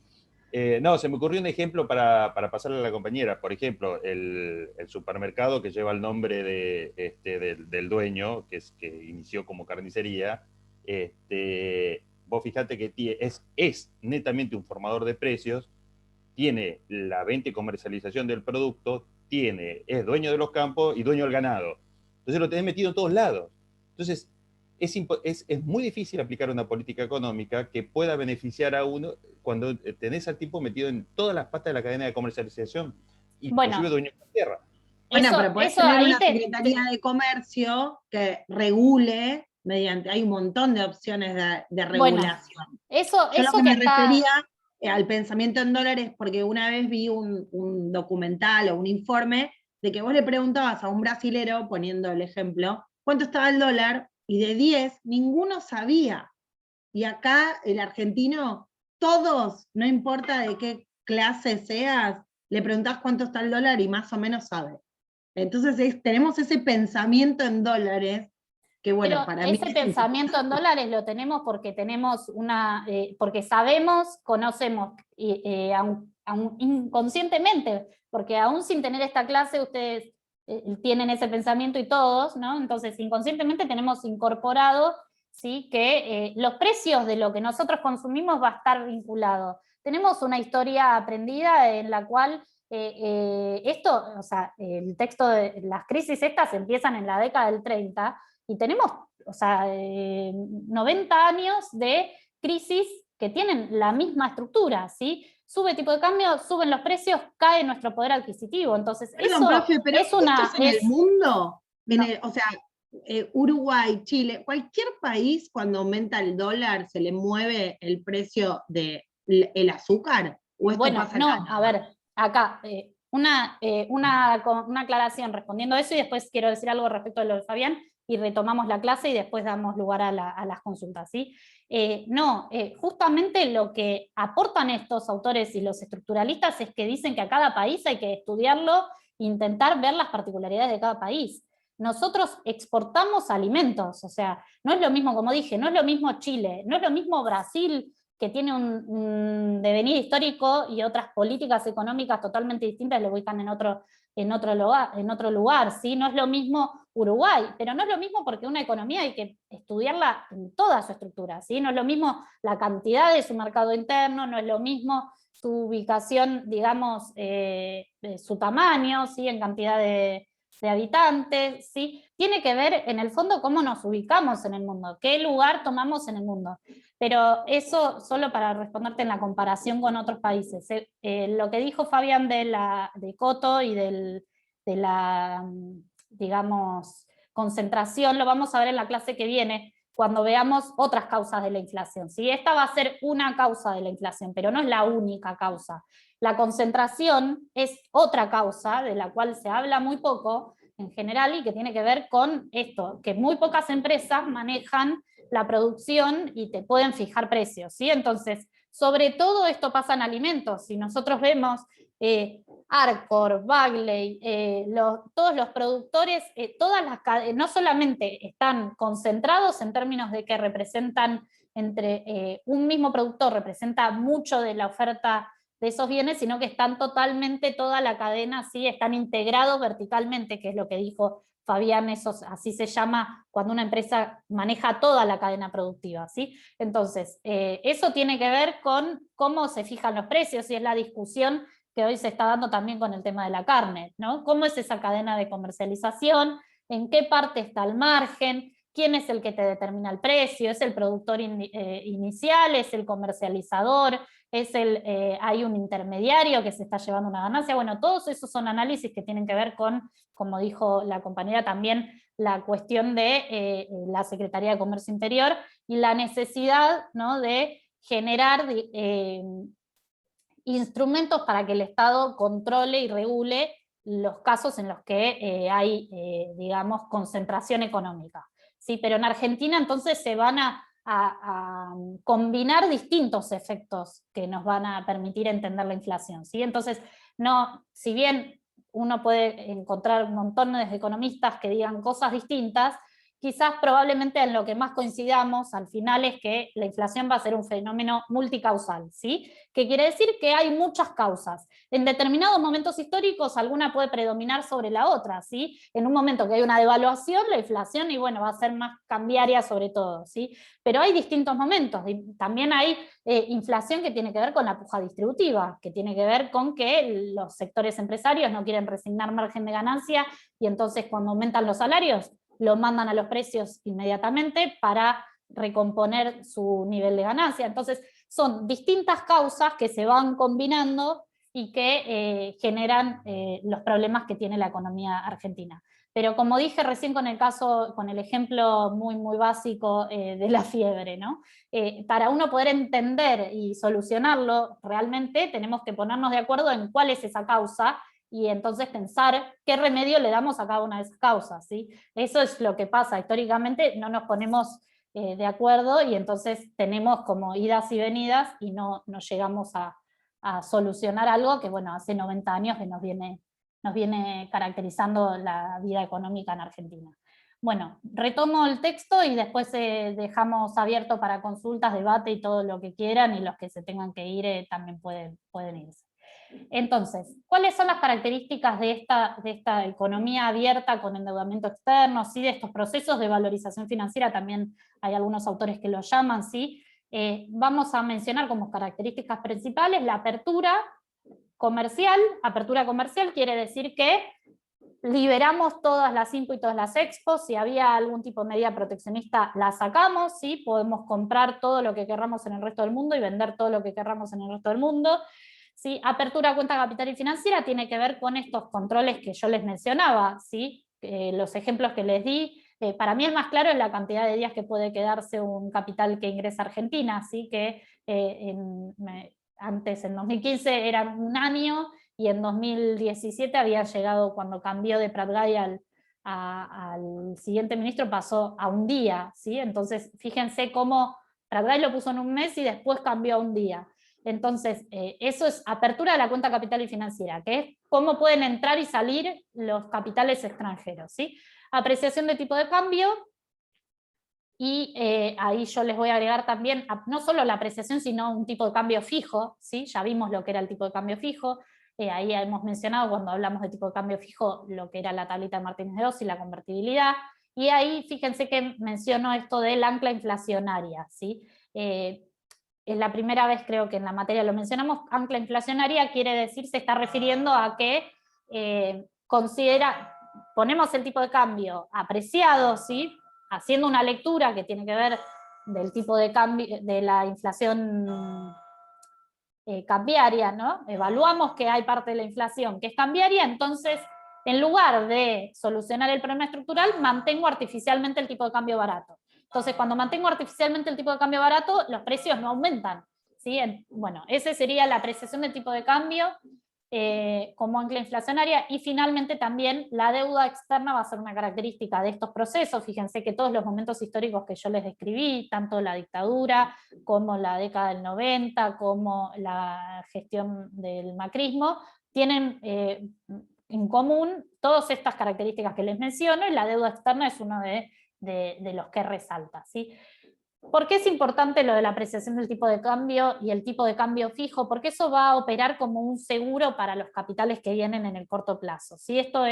Speaker 4: No, se me ocurrió un ejemplo para pasarle a la compañera. Por ejemplo, el supermercado que lleva el nombre del dueño, que inició como carnicería. Vos fijate que es netamente un formador de precios, tiene la venta y comercialización del producto, es dueño de los campos y dueño del ganado. Entonces lo tenés metido en todos lados. Entonces es muy difícil aplicar una política económica que pueda beneficiar a uno cuando tenés al tipo metido en todas las patas de la cadena de comercialización, inclusive dueño de la tierra.
Speaker 5: Bueno, pero podés tener una Secretaría de Comercio que regule hay un montón de opciones de regulación.
Speaker 1: Bueno,
Speaker 5: yo lo que me refería al pensamiento en dólares, porque una vez vi un documental o un informe de que vos le preguntabas a un brasilero, poniendo el ejemplo, cuánto estaba el dólar, y de 10, ninguno sabía. Y acá el argentino, todos, no importa de qué clase seas, le preguntás cuánto está el dólar y más o menos sabe. Entonces tenemos ese pensamiento en dólares que bueno,
Speaker 1: Pero
Speaker 5: para mí...
Speaker 1: ese pensamiento en dólares lo tenemos porque tenemos porque sabemos, conocemos, inconscientemente, porque aún sin tener esta clase ustedes tienen ese pensamiento y todos, ¿no? Entonces inconscientemente tenemos incorporado, ¿sí?, que los precios de lo que nosotros consumimos va a estar vinculado. Tenemos una historia aprendida en la cual esto, o sea, el texto de las crisis estas empiezan en la década del 30, y tenemos, o sea, 90 años de crisis que tienen la misma estructura, ¿sí? Sube tipo de cambio, suben los precios, cae nuestro poder adquisitivo. Entonces,
Speaker 5: Perdón,
Speaker 1: eso
Speaker 5: profe, pero
Speaker 1: es una...
Speaker 5: esto es en el mundo,
Speaker 1: No.
Speaker 5: o sea, Uruguay, Chile, cualquier país cuando aumenta el dólar se le mueve el precio del azúcar, o esto
Speaker 1: Bueno,
Speaker 5: pasa
Speaker 1: no,
Speaker 5: acá.
Speaker 1: a ver, acá, una aclaración respondiendo a eso, y después quiero decir algo respecto a lo de Fabián, y retomamos la clase y después damos lugar a las consultas, ¿sí? Justamente lo que aportan estos autores y los estructuralistas es que dicen que a cada país hay que estudiarlo e intentar ver las particularidades de cada país. Nosotros exportamos alimentos, o sea, no es lo mismo, como dije, no es lo mismo Chile, no es lo mismo Brasil, que tiene un devenir histórico y otras políticas económicas totalmente distintas, lo ubican en otro lugar, ¿sí? No es lo mismo Uruguay, pero no es lo mismo porque una economía hay que estudiarla en toda su estructura, ¿sí? No es lo mismo la cantidad de su mercado interno, no es lo mismo su ubicación, digamos, su tamaño, ¿sí?, en cantidad de habitantes, ¿sí? Tiene que ver en el fondo cómo nos ubicamos en el mundo, qué lugar tomamos en el mundo. Pero eso solo para responderte en la comparación con otros países. Lo que dijo Fabián de Coto y de la, digamos, concentración, lo vamos a ver en la clase que viene, cuando veamos otras causas de la inflación, ¿sí? Esta va a ser una causa de la inflación, pero no es la única causa. La concentración es otra causa, de la cual se habla muy poco en general, y que tiene que ver con esto, que muy pocas empresas manejan la producción y te pueden fijar precios, ¿sí? Entonces, sobre todo esto pasa en alimentos. Si nosotros vemos Arcor, Bagley, todos los productores, no solamente están concentrados en términos de que representan un mismo productor representa mucho de la oferta de esos bienes, sino que están totalmente, toda la cadena, ¿sí?, están integrados verticalmente, que es lo que dijo Fabián, eso así se llama cuando una empresa maneja toda la cadena productiva, ¿sí? Entonces, eso tiene que ver con cómo se fijan los precios, y es la discusión que hoy se está dando también con el tema de la carne, ¿no? ¿Cómo es esa cadena de comercialización? ¿En qué parte está el margen? ¿Quién es el que te determina el precio? ¿Es el productor inicial? ¿Es el comercializador? ¿Hay un intermediario que se está llevando una ganancia? Bueno, todos esos son análisis que tienen que ver con, como dijo la compañera también, la cuestión de la Secretaría de Comercio Interior y la necesidad, ¿no?, de generar instrumentos para que el Estado controle y regule los casos en los que hay, digamos, concentración económica. ¿Sí? Pero en Argentina entonces se van a combinar distintos efectos que nos van a permitir entender la inflación, ¿sí? Entonces, no, si bien uno puede encontrar montones de economistas que digan cosas distintas, quizás probablemente en lo que más coincidamos al final es que la inflación va a ser un fenómeno multicausal, ¿sí? Que quiere decir que hay muchas causas. En determinados momentos históricos alguna puede predominar sobre la otra, ¿sí? En un momento que hay una devaluación, la inflación, y bueno, va a ser más cambiaria sobre todo, ¿sí? Pero hay distintos momentos. También hay inflación que tiene que ver con la puja distributiva, que tiene que ver con que los sectores empresarios no quieren resignar margen de ganancia, y entonces cuando aumentan los salarios, lo mandan a los precios inmediatamente para recomponer su nivel de ganancia. Entonces, son distintas causas que se van combinando y que generan los problemas que tiene la economía argentina. Pero como dije recién con el ejemplo muy, muy básico de la fiebre, ¿no? Para uno poder entender y solucionarlo realmente, tenemos que ponernos de acuerdo en cuál es esa causa, y entonces pensar qué remedio le damos a cada una de esas causas, ¿sí? Eso es lo que pasa históricamente, no nos ponemos de acuerdo, y entonces tenemos como idas y venidas y no llegamos a solucionar algo que, bueno, hace 90 años que nos viene caracterizando la vida económica en Argentina. Bueno, retomo el texto y después dejamos abierto para consultas, debate y todo lo que quieran, y los que se tengan que ir también pueden irse. Entonces, ¿cuáles son las características de esta economía abierta con endeudamiento externo, ¿sí? De estos procesos de valorización financiera? También hay algunos autores que lo llaman, ¿sí? Vamos a mencionar como características principales la apertura comercial. Apertura comercial quiere decir que liberamos todas las INPO y todas las EXPO. Si había algún tipo de medida proteccionista, la sacamos, ¿sí? Podemos comprar todo lo que querramos en el resto del mundo y vender todo lo que querramos en el resto del mundo. ¿Sí? Apertura a cuenta capital y financiera tiene que ver con estos controles que yo les mencionaba, ¿sí? Los ejemplos que les di. Para mí el más claro es la cantidad de días que puede quedarse un capital que ingresa a Argentina, ¿sí? Que antes, en 2015, era un año, y en 2017 había llegado, cuando cambió de Prat-Gay al siguiente ministro, pasó a un día, ¿sí? Entonces, fíjense cómo Prat-Gay lo puso en un mes y después cambió a un día. Entonces, eso es apertura de la cuenta capital y financiera, que es cómo pueden entrar y salir los capitales extranjeros, ¿sí? Apreciación de tipo de cambio, y ahí yo les voy a agregar también, no solo la apreciación, sino un tipo de cambio fijo, ¿sí? Ya vimos lo que era el tipo de cambio fijo. Ahí hemos mencionado, cuando hablamos de tipo de cambio fijo, lo que era la tablita de Martínez de Oz y la convertibilidad. Y ahí fíjense que menciono esto del ancla inflacionaria, ¿sí? Es la primera vez, creo que en la materia lo mencionamos. Ancla inflacionaria quiere decir, se está refiriendo a que ponemos el tipo de cambio apreciado, ¿sí? Haciendo una lectura que tiene que ver del tipo de cambio, de la inflación cambiaria, ¿no? Evaluamos que hay parte de la inflación que es cambiaria, entonces en lugar de solucionar el problema estructural, mantengo artificialmente el tipo de cambio barato. Entonces, cuando mantengo artificialmente el tipo de cambio barato, los precios no aumentan, ¿sí? Bueno, esa sería la apreciación del tipo de cambio como ancla inflacionaria. Y finalmente también la deuda externa va a ser una característica de estos procesos. Fíjense que todos los momentos históricos que yo les describí, tanto la dictadura como la década del 90, como la gestión del macrismo, tienen en común todas estas características que les menciono, y la deuda externa es uno de los que resalta, ¿sí? ¿Por qué es importante lo de la apreciación del tipo de cambio y el tipo de cambio fijo? Porque eso va a operar como un seguro para los capitales que vienen en el corto plazo, ¿sí? Esto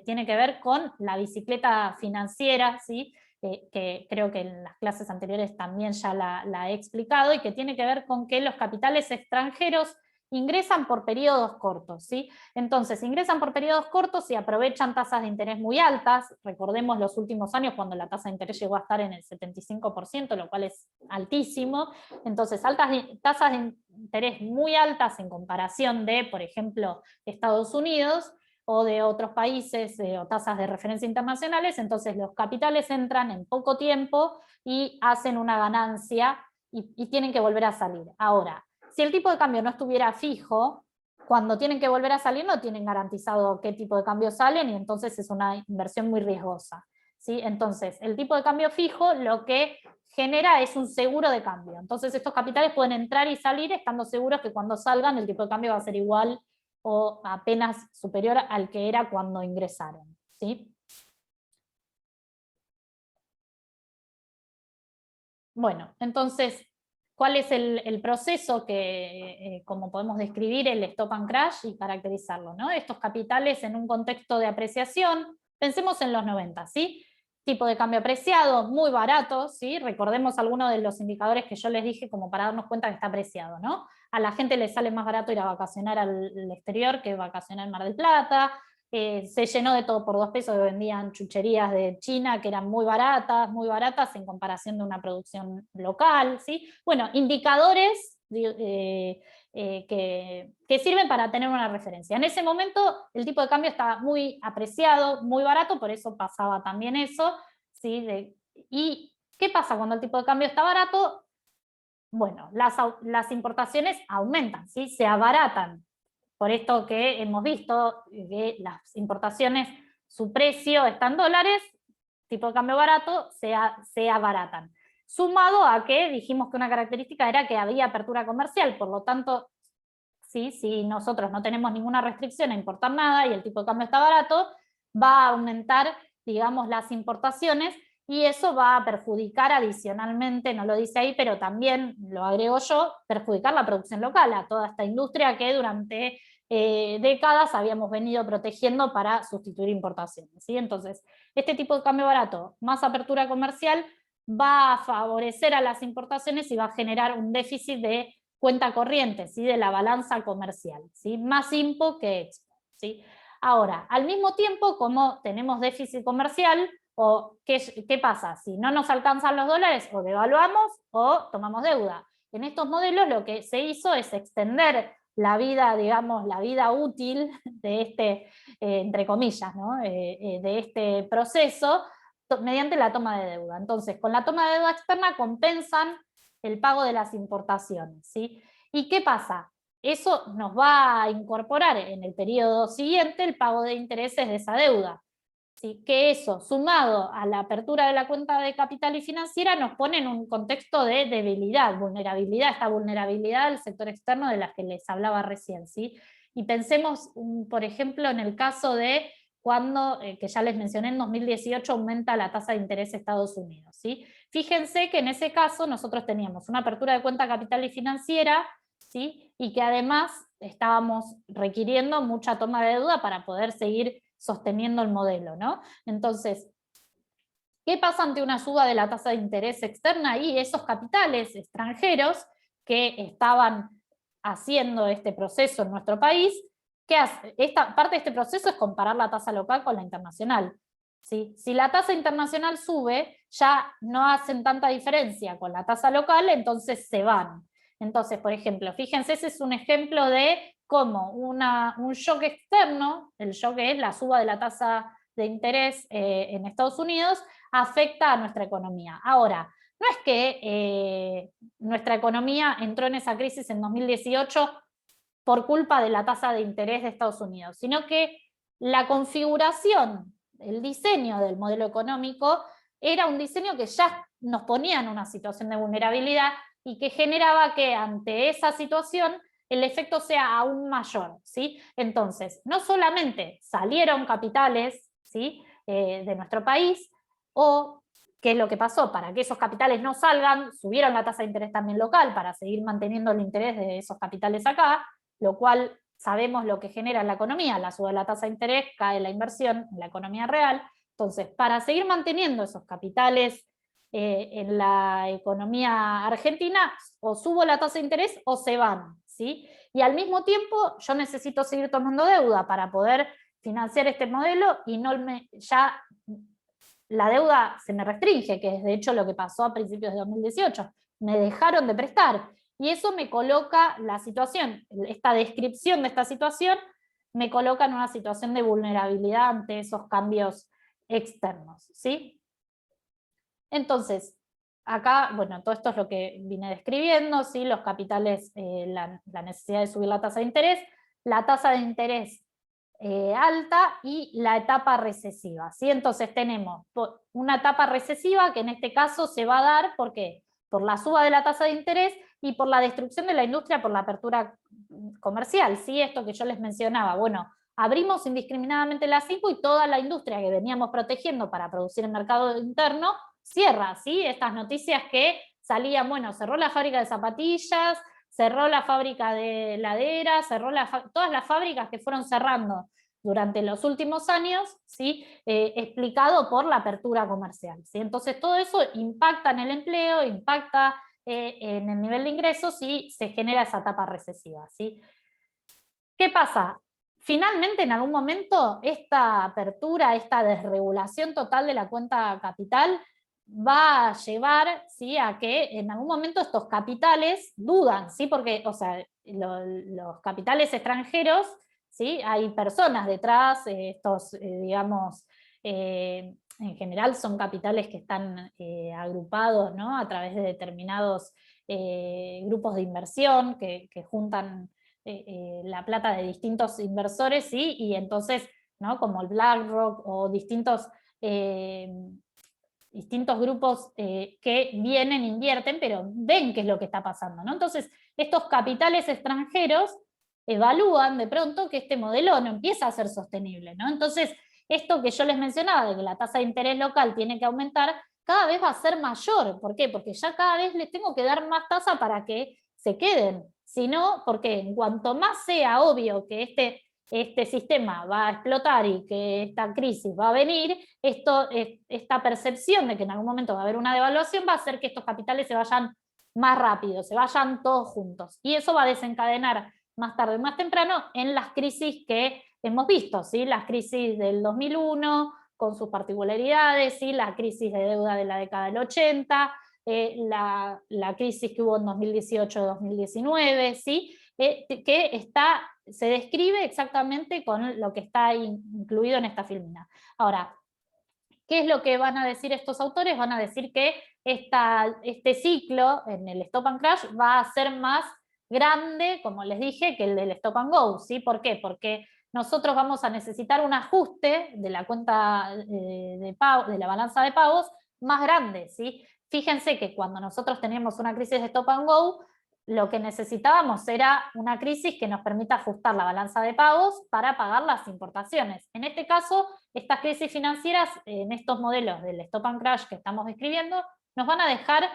Speaker 1: tiene que ver con la bicicleta financiera, ¿sí? Que creo que en las clases anteriores también ya la he explicado, y que tiene que ver con que los capitales extranjeros ingresan por periodos cortos, ¿sí? Entonces, ingresan por periodos cortos y aprovechan tasas de interés muy altas. Recordemos los últimos años, cuando la tasa de interés llegó a estar en el 75%, lo cual es altísimo. Entonces, tasas de interés muy altas en comparación de, por ejemplo, Estados Unidos o de otros países, o tasas de referencia internacionales. Entonces, los capitales entran en poco tiempo y hacen una ganancia y tienen que volver a salir. Ahora, si el tipo de cambio no estuviera fijo, cuando tienen que volver a salir no tienen garantizado qué tipo de cambio salen, y entonces es una inversión muy riesgosa, ¿sí? Entonces, el tipo de cambio fijo lo que genera es un seguro de cambio. Entonces estos capitales pueden entrar y salir estando seguros que cuando salgan el tipo de cambio va a ser igual o apenas superior al que era cuando ingresaron, ¿sí? Bueno, entonces, ¿cuál es el proceso que, como podemos describir el stop and crash y caracterizarlo, ¿no? Estos capitales en un contexto de apreciación, pensemos en los 90, ¿sí? Tipo de cambio apreciado, muy barato, ¿sí? Recordemos algunos de los indicadores que yo les dije como para darnos cuenta que está apreciado, ¿no? A la gente le sale más barato ir a vacacionar al exterior que vacacionar en Mar del Plata. Se llenó de todo por 2 pesos, que vendían chucherías de China que eran muy baratas en comparación de una producción local, ¿sí? Bueno, indicadores que sirven para tener una referencia. En ese momento el tipo de cambio estaba muy apreciado, muy barato, por eso pasaba también eso, ¿sí? ¿Y qué pasa cuando el tipo de cambio está barato? Bueno, las importaciones aumentan, ¿sí? Se abaratan. Por esto que hemos visto que las importaciones, su precio está en dólares, tipo de cambio barato, se abaratan. Sumado a que dijimos que una característica era que había apertura comercial, por lo tanto, ¿sí? Si nosotros no tenemos ninguna restricción a importar nada y el tipo de cambio está barato, va a aumentar digamos, las importaciones, y eso va a perjudicar adicionalmente, no lo dice ahí, pero también lo agrego yo, perjudicar la producción local, a toda esta industria que durante décadas habíamos venido protegiendo para sustituir importaciones, ¿sí? Entonces, este tipo de cambio barato, más apertura comercial, va a favorecer a las importaciones y va a generar un déficit de cuenta corriente, ¿sí? De la balanza comercial, ¿sí? Más impo que expo, ¿sí? Ahora, al mismo tiempo, como tenemos déficit comercial, o ¿qué pasa? Si no nos alcanzan los dólares, o devaluamos o tomamos deuda. En estos modelos lo que se hizo es extender la vida, digamos, la vida útil de este, entre comillas, ¿no? De este proceso, mediante la toma de deuda. Entonces, con la toma de deuda externa compensan el pago de las importaciones, ¿sí? ¿Y qué pasa? Eso nos va a incorporar en el periodo siguiente el pago de intereses de esa deuda. ¿Sí? Que eso, sumado a la apertura de la cuenta de capital y financiera, nos pone en un contexto de debilidad, vulnerabilidad, esta vulnerabilidad del sector externo de la que les hablaba recién, ¿sí? Y pensemos, por ejemplo, en el caso de cuando, que ya les mencioné, en 2018 aumenta la tasa de interés de Estados Unidos, ¿sí? Fíjense que en ese caso nosotros teníamos una apertura de cuenta capital y financiera, ¿sí? Y que además estábamos requiriendo mucha toma de deuda para poder seguir sosteniendo el modelo, ¿no? Entonces, ¿qué pasa ante una suba de la tasa de interés externa? Y esos capitales extranjeros que estaban haciendo este proceso en nuestro país, ¿qué hace? Parte de este proceso es comparar la tasa local con la internacional, ¿sí? Si la tasa internacional sube, ya no hacen tanta diferencia con la tasa local, entonces se van. Entonces, por ejemplo, fíjense, ese es un ejemplo de cómo un shock externo, el shock es la suba de la tasa de interés en Estados Unidos, afecta a nuestra economía. Ahora, no es que nuestra economía entró en esa crisis en 2018 por culpa de la tasa de interés de Estados Unidos, sino que la configuración, el diseño del modelo económico era un diseño que ya nos ponía en una situación de vulnerabilidad y que generaba que ante esa situación el efecto sea aún mayor, ¿sí? Entonces, no solamente salieron capitales, ¿sí? De nuestro país, o qué es lo que pasó, para que esos capitales no salgan, subieron la tasa de interés también local para seguir manteniendo el interés de esos capitales acá, lo cual sabemos lo que genera en la economía, la suba de la tasa de interés, cae la inversión en la economía real. Entonces, para seguir manteniendo esos capitales en la economía argentina, o subo la tasa de interés o se van, ¿sí? Y al mismo tiempo yo necesito seguir tomando deuda para poder financiar este modelo y ya la deuda se me restringe, que es de hecho lo que pasó a principios de 2018. Me dejaron de prestar. Y eso me coloca la situación, esta descripción de esta situación, me coloca en una situación de vulnerabilidad ante esos cambios externos, ¿sí? Entonces, acá, bueno, todo esto es lo que vine describiendo, ¿sí? Los capitales, la necesidad de subir la tasa de interés, la tasa de interés alta y la etapa recesiva, ¿sí? Entonces tenemos una etapa recesiva que en este caso se va a dar, ¿por qué? Por la suba de la tasa de interés y por la destrucción de la industria por la apertura comercial, ¿sí? Esto que yo les mencionaba, bueno, abrimos indiscriminadamente las IPO y toda la industria que veníamos protegiendo para producir el mercado interno cierra, ¿sí? Estas noticias que salían, bueno, cerró la fábrica de zapatillas, cerró la fábrica de heladeras, cerró todas las fábricas que fueron cerrando durante los últimos años, ¿sí? Explicado por la apertura comercial, ¿sí? Entonces todo eso impacta en el empleo, impacta en el nivel de ingresos y se genera esa etapa recesiva, ¿sí? ¿Qué pasa? Finalmente, en algún momento, esta apertura, esta desregulación total de la cuenta capital va a llevar, ¿sí? A que en algún momento estos capitales dudan, ¿sí? Porque, o sea, los capitales extranjeros, ¿sí? Hay personas detrás, estos, digamos, en general son capitales que están agrupados, ¿no? A través de determinados grupos de inversión que juntan la plata de distintos inversores, ¿sí? Y entonces, ¿no? Como el BlackRock o distintos grupos que vienen, invierten, pero ven qué es lo que está pasando, ¿no? Entonces, estos capitales extranjeros evalúan de pronto que este modelo no empieza a ser sostenible, ¿no? Entonces, esto que yo les mencionaba, de que la tasa de interés local tiene que aumentar, cada vez va a ser mayor. ¿Por qué? Porque ya cada vez les tengo que dar más tasa para que se queden. Si no, porque en cuanto más sea obvio que este sistema va a explotar y que esta crisis va a venir, esta percepción de que en algún momento va a haber una devaluación va a hacer que estos capitales se vayan más rápido, se vayan todos juntos. Y eso va a desencadenar más tarde o más temprano en las crisis que hemos visto, ¿sí? Las crisis del 2001, con sus particularidades, ¿sí? La crisis de deuda de la década del 80, la crisis que hubo en 2018-2019, ¿sí? Que se describe exactamente con lo que está incluido en esta filmina. Ahora, ¿qué es lo que van a decir estos autores? Van a decir que este ciclo en el Stop and Crash va a ser más grande, como les dije, que el del Stop and Go, ¿sí? ¿Por qué? Porque nosotros vamos a necesitar un ajuste de la cuenta de la balanza de pagos más grande, ¿sí? Fíjense que cuando nosotros teníamos una crisis de Stop and Go, lo que necesitábamos era una crisis que nos permita ajustar la balanza de pagos para pagar las importaciones. En este caso, estas crisis financieras, en estos modelos del Stop and Crash que estamos describiendo, nos van a dejar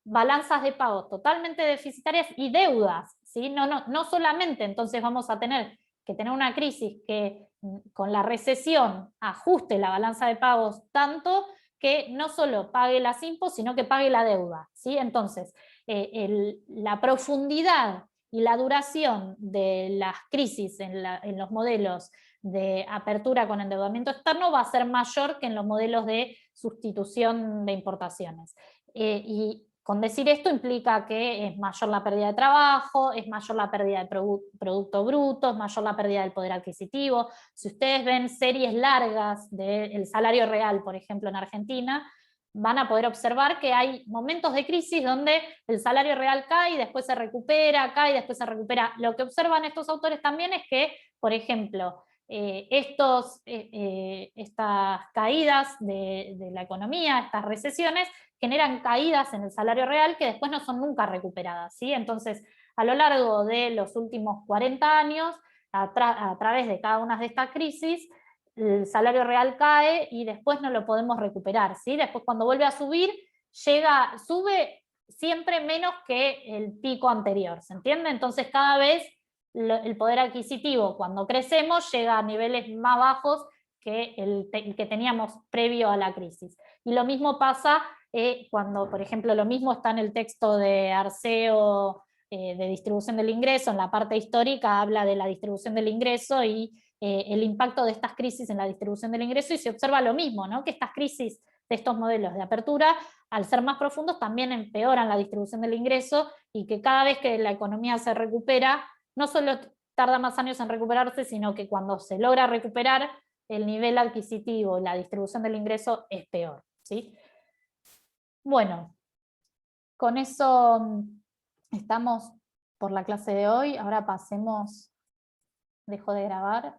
Speaker 1: balanzas de pagos totalmente deficitarias y deudas, ¿sí? No solamente entonces vamos a tener que tener una crisis que con la recesión ajuste la balanza de pagos tanto que no solo pague las impos, sino que pague la deuda, ¿sí? Entonces, la profundidad y la duración de las crisis en los modelos de apertura con endeudamiento externo va a ser mayor que en los modelos de sustitución de importaciones. Y con decir esto implica que es mayor la pérdida de trabajo, es mayor la pérdida de producto bruto, es mayor la pérdida del poder adquisitivo. Si ustedes ven series largas del salario real, por ejemplo, en Argentina, van a poder observar que hay momentos de crisis donde el salario real cae y después se recupera, cae y después se recupera. Lo que observan estos autores también es que, por ejemplo, estas caídas de la economía, estas recesiones, generan caídas en el salario real que después no son nunca recuperadas, ¿sí? Entonces, a lo largo de los últimos 40 años, a través de cada una de estas crisis, el salario real cae y después no lo podemos recuperar, ¿sí? Después cuando vuelve a subir, sube siempre menos que el pico anterior, ¿se entiende? Entonces cada vez el poder adquisitivo cuando crecemos llega a niveles más bajos que el que teníamos previo a la crisis. Y lo mismo pasa cuando, por ejemplo, lo mismo está en el texto de Arceo de distribución del ingreso, en la parte histórica habla de la distribución del ingreso y el impacto de estas crisis en la distribución del ingreso, y se observa lo mismo, ¿no? Que estas crisis de estos modelos de apertura, al ser más profundos, también empeoran la distribución del ingreso, y que cada vez que la economía se recupera, no solo tarda más años en recuperarse, sino que cuando se logra recuperar, el nivel adquisitivo y la distribución del ingreso es peor, ¿sí? Bueno, con eso estamos por la clase de hoy. Ahora pasemos, dejo de grabar.